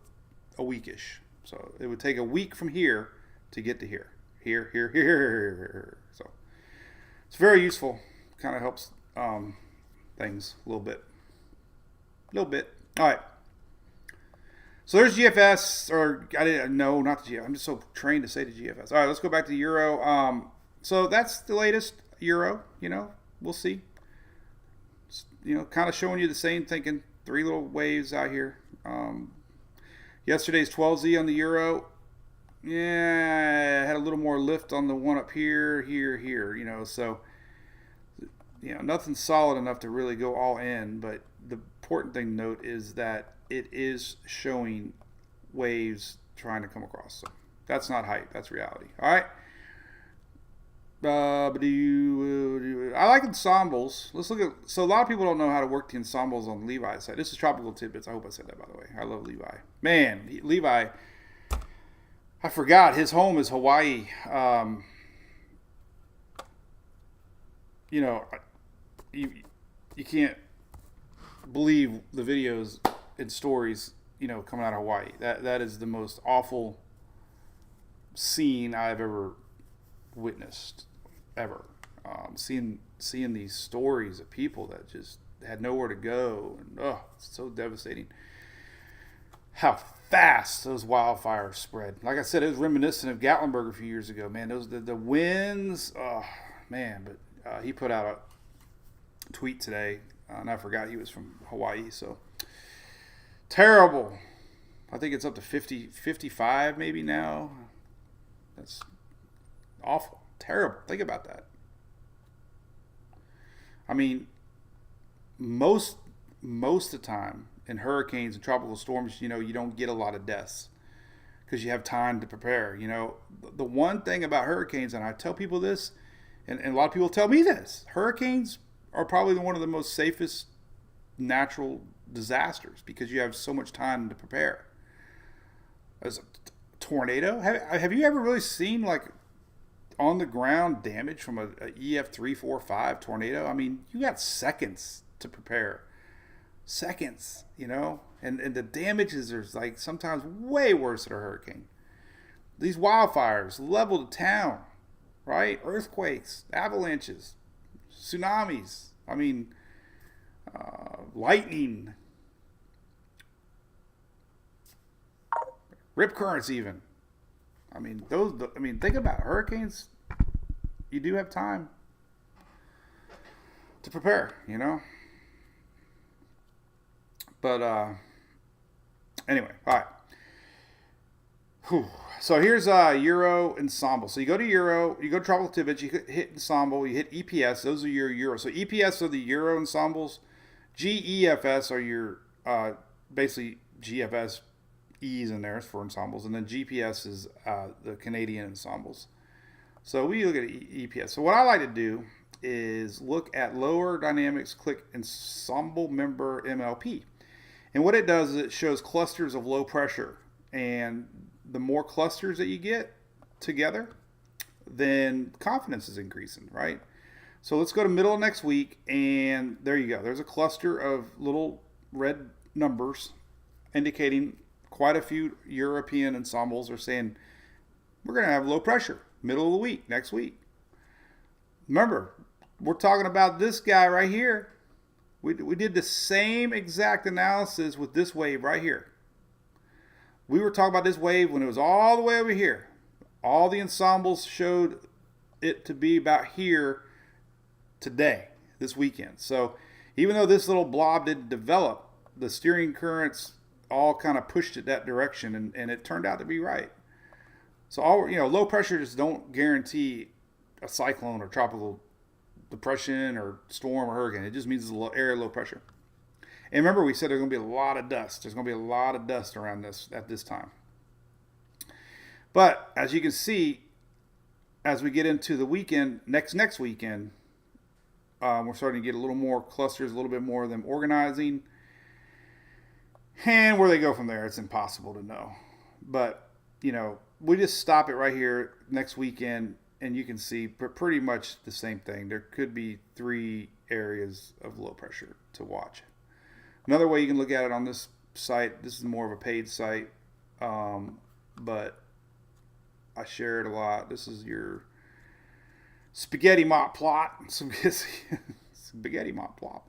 a weekish. So it would take a week from here to get to here. Here. So it's very useful. Kind of helps things a little bit. All right. So there's GFS, or I didn't know, not the GFS. I'm just so trained to say the GFS. All right, let's go back to Euro. So that's the latest Euro. We'll see. Kind of showing you the same thinking. 3 little waves out here. Yesterday's 12Z on the Euro. Yeah, had a little more lift on the one up here. So, nothing solid enough to really go all in. But the important thing to note is that it is showing waves trying to come across. So that's not hype. That's reality. All right. But I like ensembles. Let's look at. So a lot of people don't know how to work the ensembles on Levi's side. This is Tropical Tidbits. I hope I said that, by the way. I love Levi. Man, Levi. I forgot his home is Hawaii. You know, you can't believe the videos and stories, you know, coming out of Hawaii. That is the most awful scene I've ever witnessed, ever. Seeing these stories of people that just had nowhere to go, and it's so devastating. How fast those wildfires spread. Like I said, it was reminiscent of Gatlinburg a few years ago. Man, those the winds. Oh man, but he put out a tweet today, and I forgot he was from Hawaii. So terrible. I think it's up to 50, 55 maybe now. That's awful. Terrible. Think about that. I mean, most of the time in hurricanes and tropical storms, you know, you don't get a lot of deaths because you have time to prepare. You know, the one thing about hurricanes, and I tell people this, and a lot of people tell me this, hurricanes are probably one of the most safest natural disasters because you have so much time to prepare. As a tornado, have you ever really seen like on the ground damage from a EF 3, 4, 5 tornado? I mean, you got seconds to prepare. Seconds, you know? And the damages are like sometimes way worse than a hurricane. These wildfires level the town, right? Earthquakes, avalanches, tsunamis. I mean, lightning, rip currents even. I mean, think about it. Hurricanes. You do have time to prepare, you know? But, anyway, all right. Whew. So here's Euro Ensemble. So you go to Euro, you go to Tropical Tidbits, you hit Ensemble, you hit EPS. Those are your Euro. So EPS are the Euro Ensembles. GEFS are your, basically GFS E's in there for ensembles. And then GPS is the Canadian ensembles. So we look at EPS. So what I like to do is look at lower dynamics, click ensemble member MLP. And what it does is it shows clusters of low pressure. And the more clusters that you get together, then confidence is increasing, right? So let's go to middle of next week, and there you go. There's a cluster of little red numbers indicating quite a few European ensembles are saying we're going to have low pressure middle of the week, next week. Remember, we're talking about this guy right here. We did the same exact analysis with this wave right here. We were talking about this wave when it was all the way over here. All the ensembles showed it to be about here today, this weekend. So even though this little blob didn't develop, the steering currents all kind of pushed it that direction, and it turned out to be right. So low pressures don't guarantee a cyclone or tropical depression or storm or hurricane. It just means it's a low area, low pressure. And remember, we said there's going to be a lot of dust. There's going to be a lot of dust around this at this time. But as you can see, as we get into the weekend, next weekend, we're starting to get a little more clusters, a little bit more of them organizing. And where they go from there, it's impossible to know. But, you know, we just stop it right here next weekend, and you can see pretty much the same thing. There could be 3 areas of low pressure to watch. Another way you can look at it on this site, this is more of a paid site, but I share it a lot. This is your spaghetti mop plot. Spaghetti mop plot.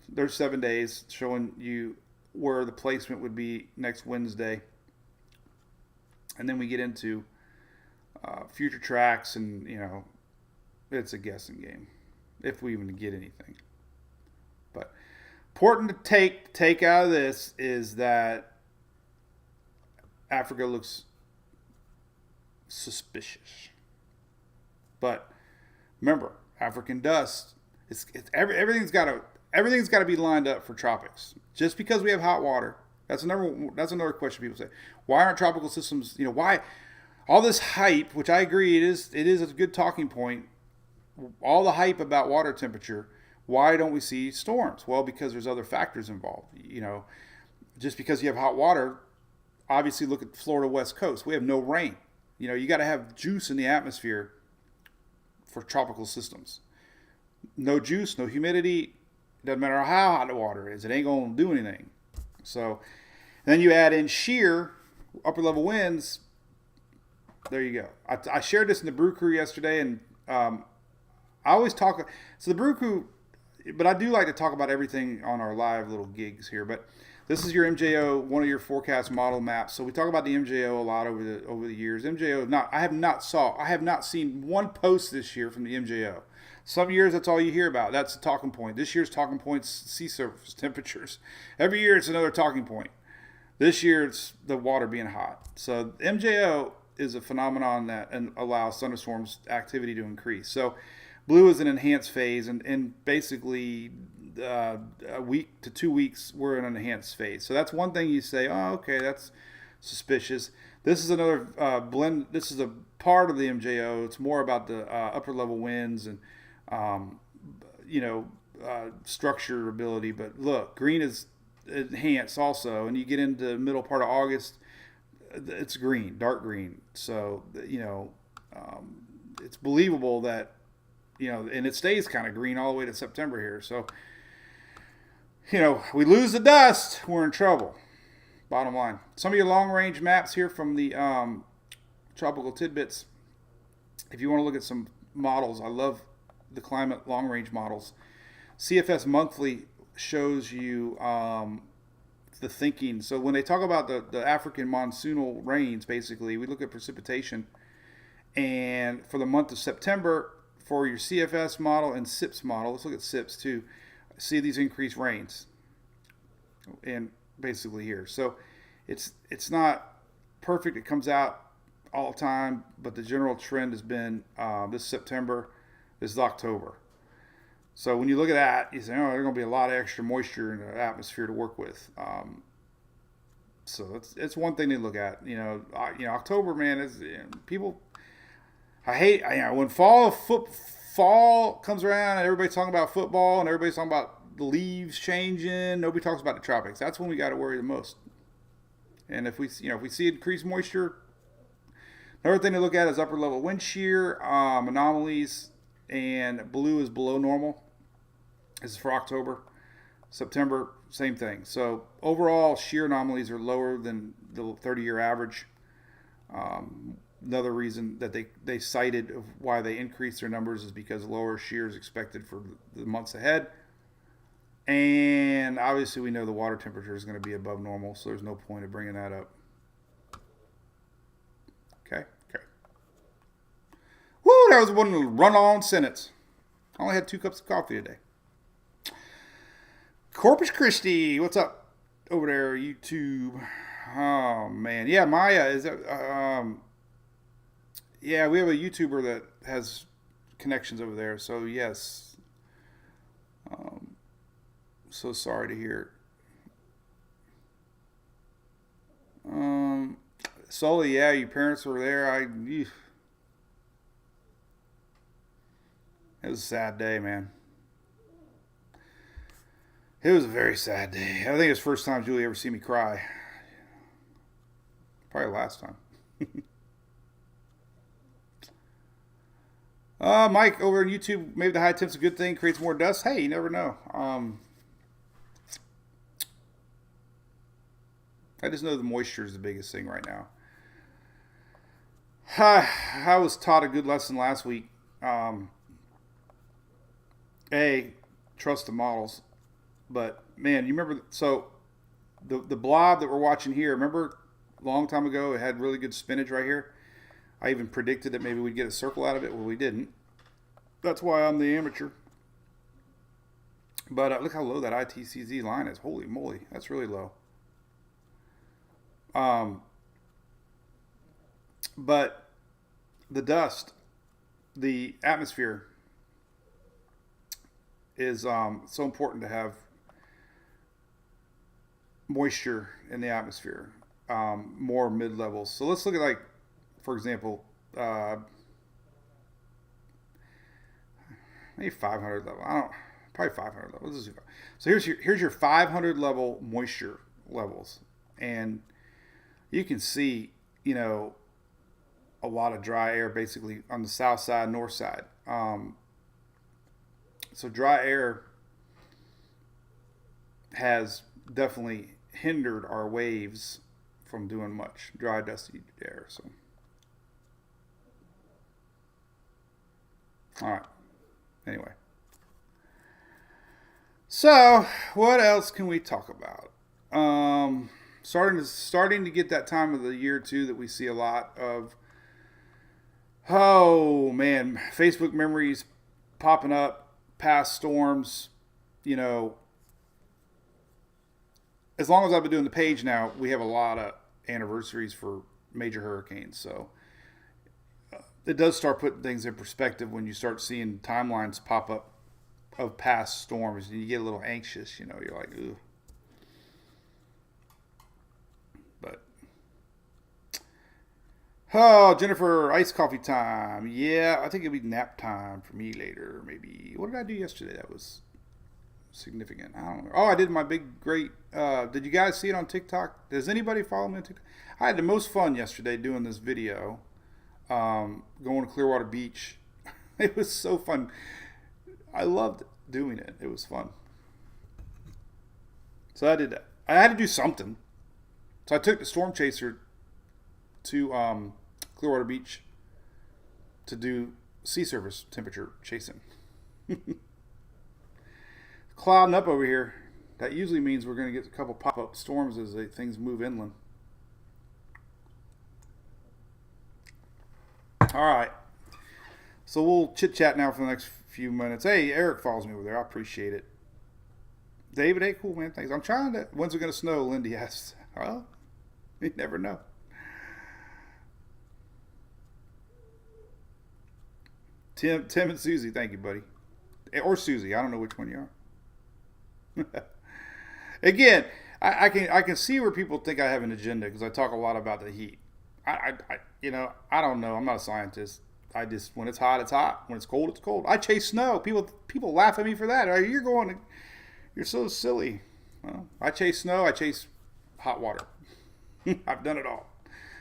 There's 7 days showing you where the placement would be next Wednesday. And then we get into future tracks, and, you know, it's a guessing game if we even get anything. But important to take out of this is that Africa looks suspicious. But remember, African dust, everything's got to be lined up for tropics. Just because we have hot water, that's another question people say. Why aren't tropical systems? You know, why? all this hype, which I agree it is a good talking point. All the hype about water temperature. Why don't we see storms? Well, because there's other factors involved. Just because you have hot water, obviously look at Florida West Coast. We have no rain. You got to have juice in the atmosphere for tropical systems. No juice, no humidity. Doesn't matter how hot the water is. It ain't going to do anything. So then you add in shear, upper level winds. There you go. I shared this in the Brew Crew yesterday, and I always talk. So the Brew Crew, but I do like to talk about everything on our live little gigs here. But this is your MJO, one of your forecast model maps. So we talk about the MJO a lot over the years. MJO, I have not seen one post this year from the MJO. Some years that's all you hear about. That's the talking point. This year's talking point's sea surface temperatures. Every year it's another talking point. This year it's the water being hot. So MJO is a phenomenon that allows thunderstorms activity to increase. So blue is an enhanced phase, and basically a week to 2 weeks we're in an enhanced phase. So that's one thing you say, oh, okay, that's suspicious. This is another blend. This is a part of the MJO. It's more about the upper level winds and structure ability. But look, green is enhanced also, and you get into the middle part of August, it's green, dark green. So it's believable that and it stays kind of green all the way to September here. So we lose the dust, we're in trouble. Bottom line. Some of your long range maps here from the Tropical Tidbits. If you want to look at some models, I love the climate long range models. CFS Monthly shows you the thinking. So when they talk about the African monsoonal rains, basically, we look at precipitation. And for the month of September, for your CFS model and SIPS model, let's look at SIPS too, see these increased rains. And basically here. So it's not perfect. It comes out all the time, but the general trend has been this September, this is October. So when you look at that, you say, oh, there's going to be a lot of extra moisture in the atmosphere to work with. So it's one thing to look at. October, man, is people. I hate when fall comes around and everybody's talking about football and everybody's talking about the leaves changing. Nobody talks about the tropics. That's when we got to worry the most. And if we see increased moisture, another thing to look at is upper level wind shear anomalies, and blue is below normal. This is for October. September, same thing. So overall, shear anomalies are lower than the 30-year average. Another reason that they cited of why they increased their numbers is because lower shear is expected for the months ahead. And obviously we know the water temperature is going to be above normal, so there's no point in bringing that up. Okay. Woo, that was one run-on sentence. I only had 2 cups of coffee today. Corpus Christi, what's up over there, YouTube? Oh, man. Yeah, Maya, is that... yeah, we have a YouTuber that has connections over there, so yes. So sorry to hear it. Sully, yeah, your parents were there. It was a sad day, man. It was a very sad day. I think it's the first time Julie ever seen me cry. Probably last time. Mike, over on YouTube, maybe the high temp's a good thing, creates more dust. Hey, you never know. I just know the moisture is the biggest thing right now. I was taught a good lesson last week. Trust the models. But, man, you remember, so the blob that we're watching here, remember a long time ago it had really good spinach right here? I even predicted that maybe we'd get a circle out of it. Well, we didn't. That's why I'm the amateur. But look how low that ITCZ line is. Holy moly, that's really low. But the dust, the atmosphere is so important to have moisture in the atmosphere, more mid-levels. So let's look at for example, maybe 500 level. Probably 500 levels. So here's your 500 level moisture levels, and you can see, a lot of dry air basically on the south side, north side. So dry air has definitely hindered our waves from doing much. Dry, dusty air. So, all right. Anyway. So, what else can we talk about? Starting to get that time of the year too that we see a lot of. Oh man, Facebook memories popping up, past storms. As long as I've been doing the page now, we have a lot of anniversaries for major hurricanes. So it does start putting things in perspective when you start seeing timelines pop up of past storms, and you get a little anxious. You're like, ooh. But Jennifer, iced coffee time. Yeah, I think it'll be nap time for me later. Maybe. What did I do yesterday that was significant? I don't know. Oh, I did my big, great. Did you guys see it on TikTok? Does anybody follow me on TikTok? I had the most fun yesterday doing this video. Going to Clearwater Beach. It was so fun. I loved doing it. It was fun. So I did that. I had to do something. So I took the storm chaser to Clearwater Beach to do sea surface temperature chasing. Clouding up over here. That usually means we're going to get a couple pop-up storms as things move inland. All right. So we'll chit-chat now for the next few minutes. Hey, Eric follows me over there. I appreciate it. David, hey, cool, man. Thanks. I'm trying to... When's it going to snow? Lindy asks. Well, you never know. Tim and Susie, thank you, buddy. Or Susie. I don't know which one you are. Again, I can see where people think I have an agenda because I talk a lot about the heat. I don't know. I'm not a scientist. When it's hot, it's hot. When it's cold, it's cold. I chase snow. People laugh at me for that. You're so silly. Well, I chase snow. I chase hot water. I've done it all.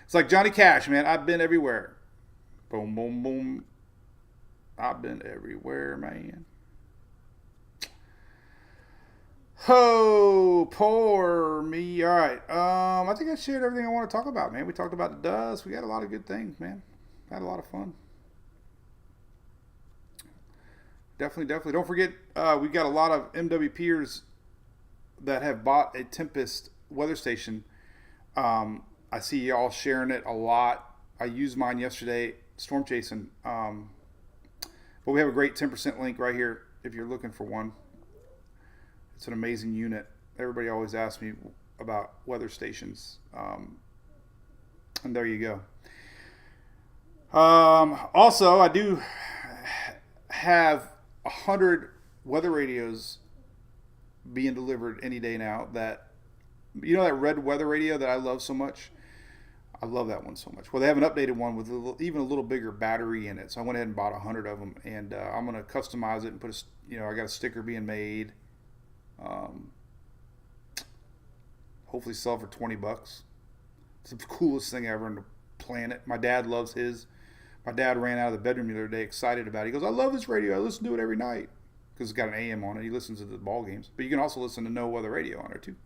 It's like Johnny Cash, man. I've been everywhere. Boom, boom, boom. I've been everywhere, man. Oh, poor me. All right. I think I shared everything I want to talk about, man. We talked about the dust. We got a lot of good things, man. Had a lot of fun. Definitely. Don't forget, we've got a lot of MWPers that have bought a Tempest weather station. I see y'all sharing it a lot. I used mine yesterday, storm chasing. But we have a great 10% link right here if you're looking for one. It's an amazing unit. Everybody always asks me about weather stations. And there you go. Also, I do have 100 weather radios being delivered any day now. That red weather radio that I love so much. I love that one so much. Well, they have an updated one with even a little bigger battery in it. So I went ahead and bought 100 of them, and I'm going to customize it and put I got a sticker being made. Hopefully sell for $20. It's the coolest thing ever on the planet. My dad loves his. My dad ran out of the bedroom the other day excited about it. He goes, I love this radio. I listen to it every night because it's got an AM on it. He listens to the ball games. But you can also listen to no weather radio on there too.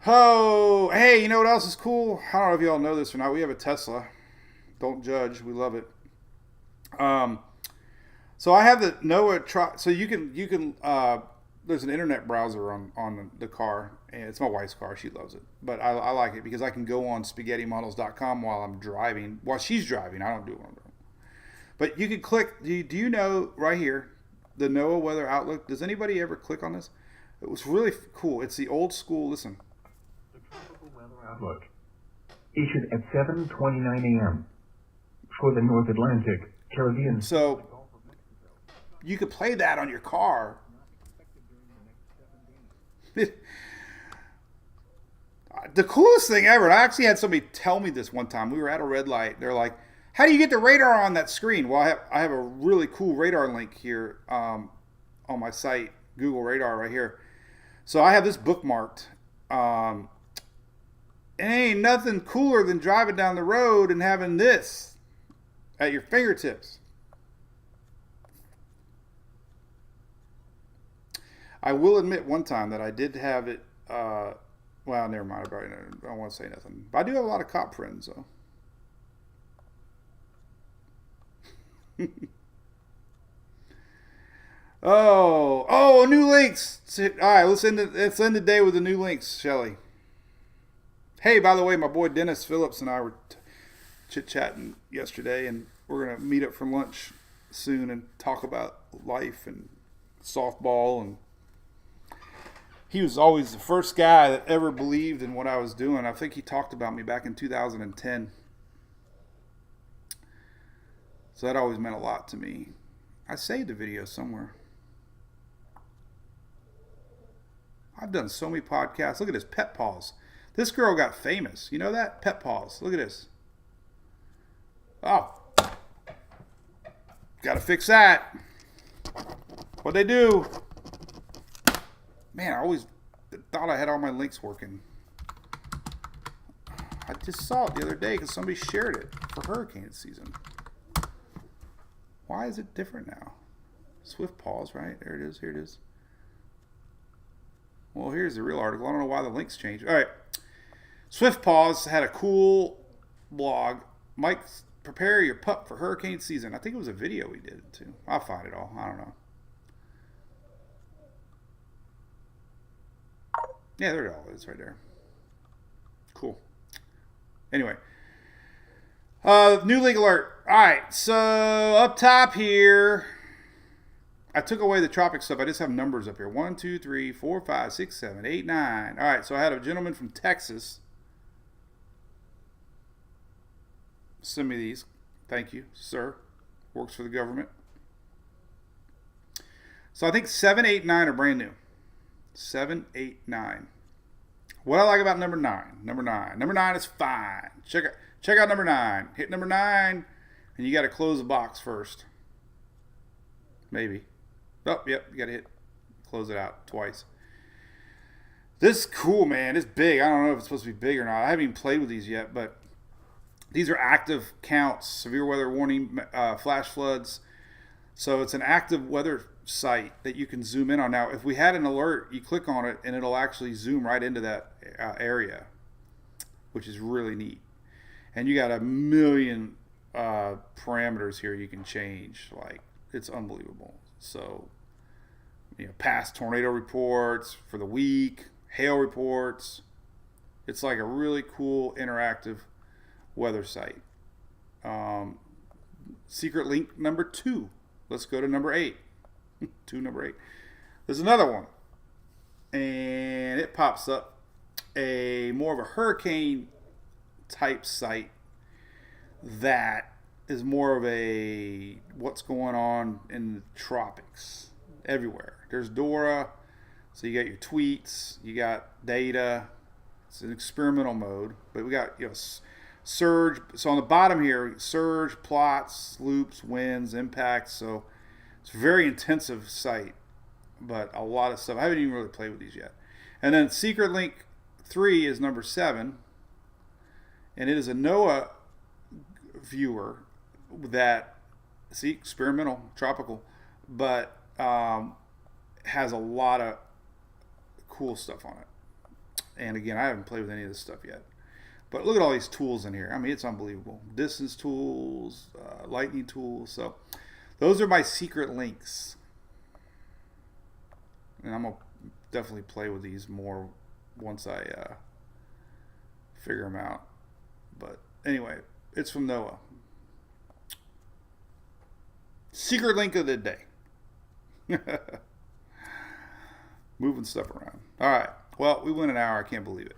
Oh, hey, you know what else is cool? I don't know if y'all know this or not. We have a Tesla. Don't judge. We love it. So I have the NOAA. So you can. There's an internet browser on the car, and it's my wife's car. She loves it, but I like it because I can go on spaghettimodels.com while I'm driving. While she's driving, I don't do it when I'm driving. But you can click. Do you know right here, the NOAA Weather Outlook? Does anybody ever click on this? It was really cool. It's the old school. Listen. The Tropical Weather Outlook, issued at 7:29 a.m. for the North Atlantic, Caribbean. So you could play that on your car. The coolest thing ever, and I actually had somebody tell me this one time. We were at a red light. They're like, how do you get the radar on that screen? Well, I have a really cool radar link here on my site, Google Radar right here. So I have this bookmarked. It ain't nothing cooler than driving down the road and having this at your fingertips. I will admit one time that I did have it. Well, never mind. I don't want to say nothing. But I do have a lot of cop friends, though. New links. All right, let's end the day with the new links, Shelly. Hey, by the way, my boy Dennis Phillips and I were chit-chatting yesterday, and we're going to meet up for lunch soon and talk about life and softball. And he was always the first guy that ever believed in what I was doing. I think he talked about me back in 2010. So that always meant a lot to me. I saved the video somewhere. I've done so many podcasts. Look at this, Pet Paws. This girl got famous. You know that? Pet Paws. Look at this. Oh. Got to fix that. What'd they do? Man, I always thought I had all my links working. I just saw it the other day because somebody shared it for hurricane season. Why is it different now? Swift pause, right? There it is. Here it is. Well, here's the real article. I don't know why the links changed. All right. Swift Paws had a cool blog. Mike, prepare your pup for hurricane season. I think it was a video we did too. I'll find it all. I don't know. Yeah, there it all is right there. Cool. Anyway. New link alert. All right, so up top here, I took away the tropic stuff. I just have numbers up here. 1, 2, 3, 4, 5, 6, 7, 8, 9. All right, so I had a gentleman from Texas send me these. Thank you, sir. Works for the government. So I think 7, 8, 9 are brand new. 7, 8, 9. What I like about number 9. Number 9 is fine. Check out number 9. Hit number 9, and you got to close the box first. Maybe. Oh, yep. You got to close it out twice. This is cool, man. It's big. I don't know if it's supposed to be big or not. I haven't even played with these yet, but these are active counts, severe weather warning, flash floods. So it's an active weather site that you can zoom in on. Now, if we had an alert, you click on it, and it'll actually zoom right into that area, which is really neat. And you got a million parameters here you can change. Like, it's unbelievable. So, past tornado reports for the week, hail reports. It's like a really cool interactive weather site. Secret link number 2. Let's go to number 8. Number 8. There's another one. And it pops up a more of a hurricane type site that is more of a what's going on in the tropics everywhere. There's Dora, so you got your tweets, you got data. It's an experimental mode, but we got surge. So on the bottom here, surge, plots, loops, winds, impacts. So it's a very intensive site, but a lot of stuff. I haven't even really played with these yet. And then secret link 3 is number 7. And it is a NOAA viewer that, experimental, tropical, but has a lot of cool stuff on it. And again, I haven't played with any of this stuff yet. But look at all these tools in here. I mean, it's unbelievable. Distance tools, lightning tools. So those are my secret links. And I'm going to definitely play with these more once I figure them out. But anyway, it's from NOAA. Secret link of the day. Moving stuff around. All right. Well, we went an hour. I can't believe it.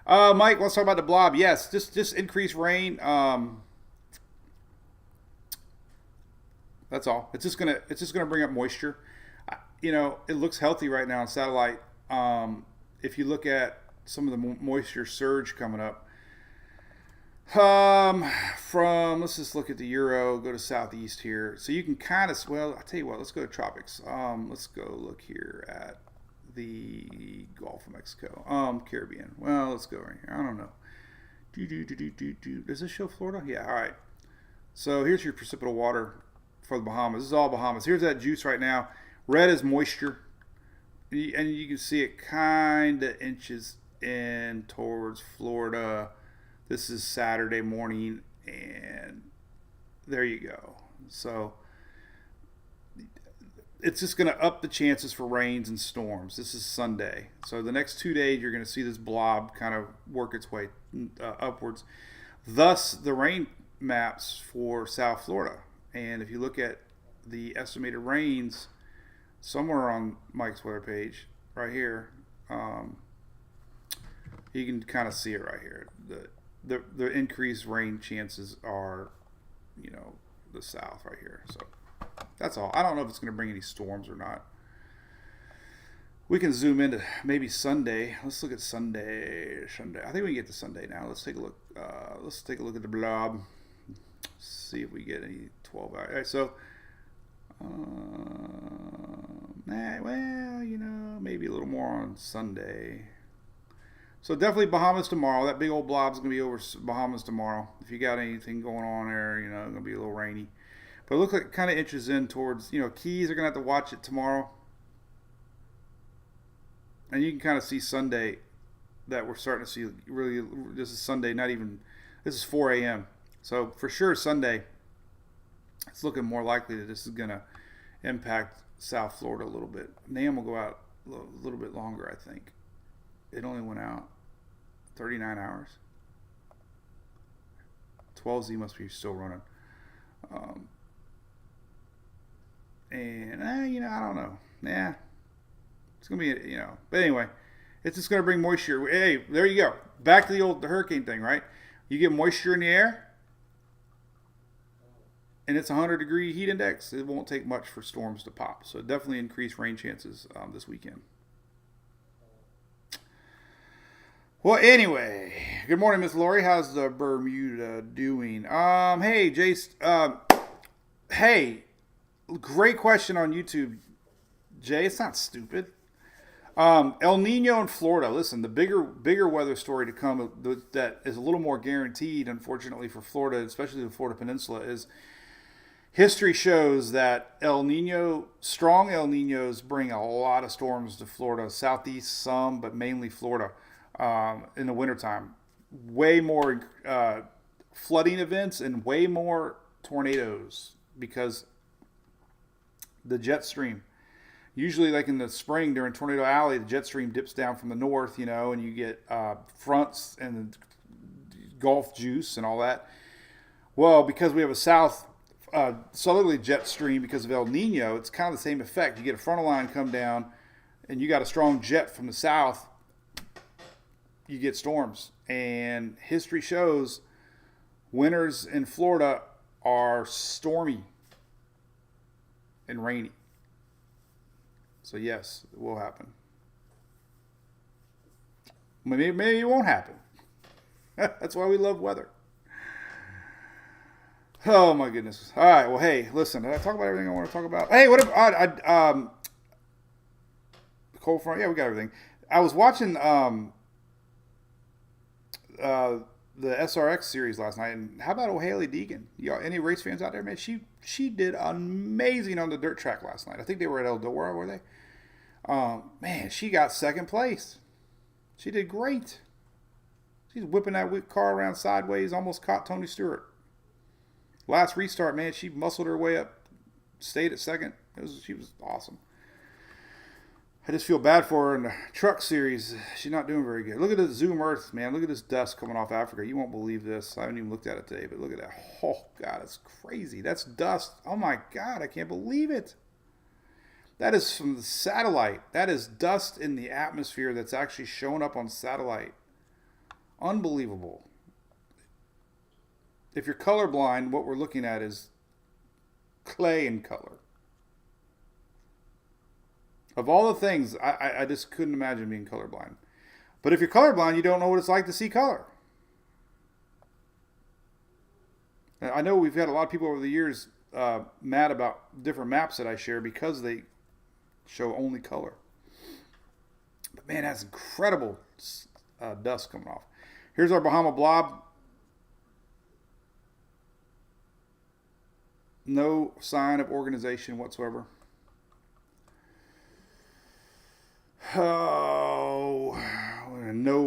Mike, let's talk about the blob. Yes, just increased rain. That's all. It's just gonna bring up moisture. It looks healthy right now on satellite. If you look at some of the moisture surge coming up. Let's just look at the Euro, go to southeast here. So you can kind of, well, I'll tell you what, let's go to tropics. Let's go look here at the Gulf of Mexico. Caribbean. Well, let's go right here. I don't know. Does this show Florida? Yeah, all right. So here's your precipitable water for the Bahamas. This is all Bahamas. Here's that juice right now. Red is moisture. And you can see it kind of inches in towards Florida. This is Saturday morning, and there you go. So it's just going to up the chances for rains and storms. This is Sunday. So the next 2 days, you're going to see this blob kind of work its way upwards. Thus, the rain maps for South Florida. And if you look at the estimated rains somewhere on Mike's weather page, right here, you can kind of see it right here. The increased rain chances are, the south right here. So that's all. I don't know if it's going to bring any storms or not. We can zoom into maybe Sunday. Let's look at Sunday. I think we can get to Sunday now. Let's take a look. Let's take a look at the blob. See if we get any 12 hours. All right, so, maybe a little more on Sunday. So definitely Bahamas tomorrow. That big old blob's going to be over Bahamas tomorrow. If you got anything going on there, it's going to be a little rainy. But it looks like it kind of inches in towards, Keys are going to have to watch it tomorrow. And you can kind of see Sunday that we're starting to see really, this is Sunday, this is 4 a.m. So for sure Sunday, it's looking more likely that this is going to impact South Florida a little bit. NAM will go out a little bit longer, I think. It only went out 39 hours. 12Z must be still running. I don't know. Yeah. It's going to be, But anyway, it's just going to bring moisture. Hey, there you go. Back to the hurricane thing, right? You get moisture in the air, and it's a 100-degree heat index. It won't take much for storms to pop. So definitely increase rain chances this weekend. Well, anyway, good morning, Miss Lori. How's the Bermuda doing? Hey, Jace. Hey, great question on YouTube, Jay. It's not stupid. El Nino in Florida. Listen, the bigger weather story to come that is a little more guaranteed, unfortunately, for Florida, especially the Florida Peninsula, is history shows that strong El Ninos bring a lot of storms to Florida, southeast some, but mainly Florida. In the wintertime, way more flooding events and way more tornadoes because the jet stream, usually like in the spring during Tornado Alley, the jet stream dips down from the north, and you get fronts and Gulf juice and all that. Well, because we have a southerly jet stream because of El Nino, it's kind of the same effect. You get a frontal line come down and you got a strong jet from the south, you get storms. And history shows winters in Florida are stormy and rainy. So yes, it will happen. Maybe it won't happen. That's why we love weather. Oh my goodness. All right. Well, hey, listen. Did I talk about everything I want to talk about? Hey, what about cold front? Yeah, we got everything. I was watching the SRX series last night, and how about O'Haley Deegan? Y'all, any race fans out there, man? She did amazing on the dirt track last night. I think they were at Eldora, were they? Man, she got second place. She did great. She's whipping that car around sideways, almost caught Tony Stewart. Last restart, man, she muscled her way up, stayed at second. She was awesome. I just feel bad for her in the truck series. She's not doing very good. Look at the Zoom Earth, man. Look at this dust coming off Africa. You won't believe this. I haven't even looked at it today, but look at that. Oh, God, it's crazy. That's dust. Oh, my God, I can't believe it. That is from the satellite. That is dust in the atmosphere that's actually showing up on satellite. Unbelievable. If you're colorblind, what we're looking at is clay in color. Of all the things, I just couldn't imagine being colorblind. But if you're colorblind, you don't know what it's like to see color. I know we've had a lot of people over the years mad about different maps that I share because they show only color. But man, that's incredible dust coming off. Here's our Bahama Blob. No sign of organization whatsoever. Oh, no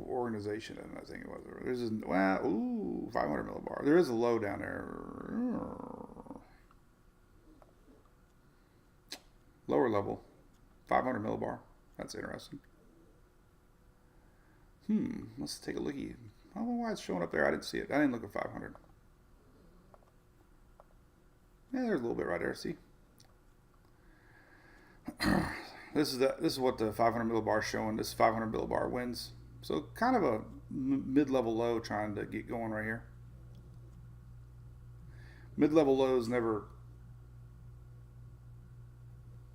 organization. I think it was. There's a 500 millibar. There is a low down there. Lower level, 500 millibar. That's interesting. Let's take a look. I don't know why it's showing up there. I didn't see it. I didn't look at 500. Yeah, there's a little bit right there. See. This is what the 500 millibar is showing. This 500 millibar wins. So kind of a mid-level low trying to get going right here. Mid-level lows never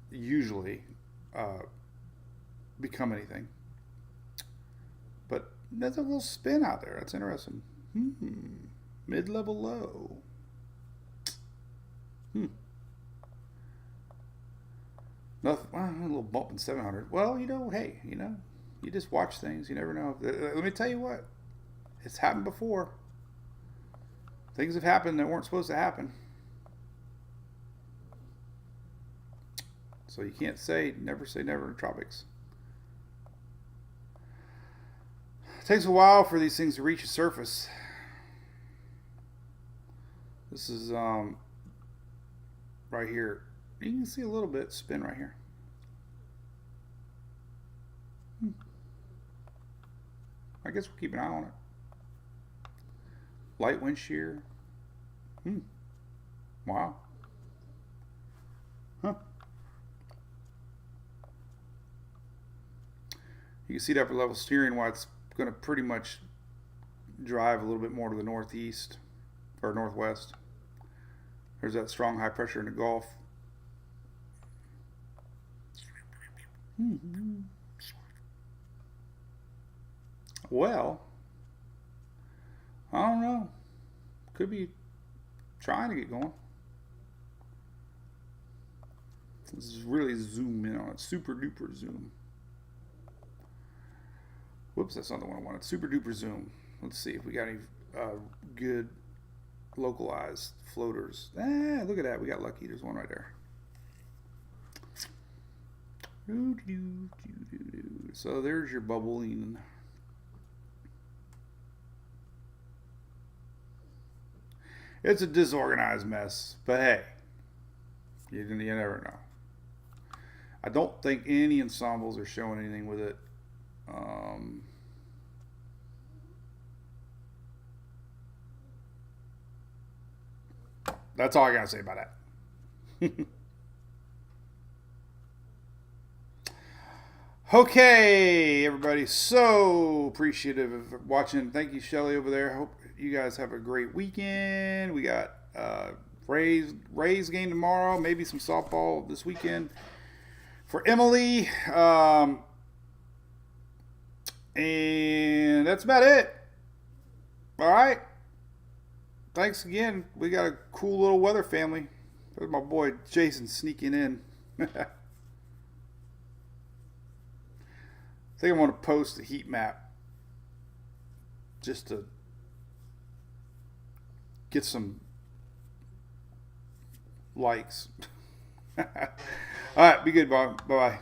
usually become anything. But there's a little spin out there. That's interesting. Mid-level low. Nothing. Well, a little bump in 700. Well, hey, you just watch things. You never know. Let me tell you what. It's happened before. Things have happened that weren't supposed to happen. So you can't never say never in tropics. It takes a while for these things to reach the surface. This is right here. You can see a little bit spin right here. I guess we'll keep an eye on it. Light wind shear. Wow. Huh. You can see the upper level steering, why it's going to pretty much drive a little bit more to the northeast or northwest. There's that strong high pressure in the Gulf. Well, I don't know. Could be trying to get going. Let's really zoom in on it. Super duper zoom. Whoops, that's not the one I wanted. Super duper zoom. Let's see if we got any good localized floaters. Look at that. We got lucky. There's one right there. So there's your bubbling. It's a disorganized mess, but hey, you never know. I don't think any ensembles are showing anything with it. That's all I gotta say about that. Okay, everybody. So appreciative of watching. Thank you, Shelly, over there. Hope you guys have a great weekend. We got Rays game tomorrow. Maybe some softball this weekend for Emily. And that's about it. All right. Thanks again. We got a cool little weather family. There's my boy Jason sneaking in. I think I'm going to post a heat map just to get some likes. All right, be good, Bob. Bye-bye.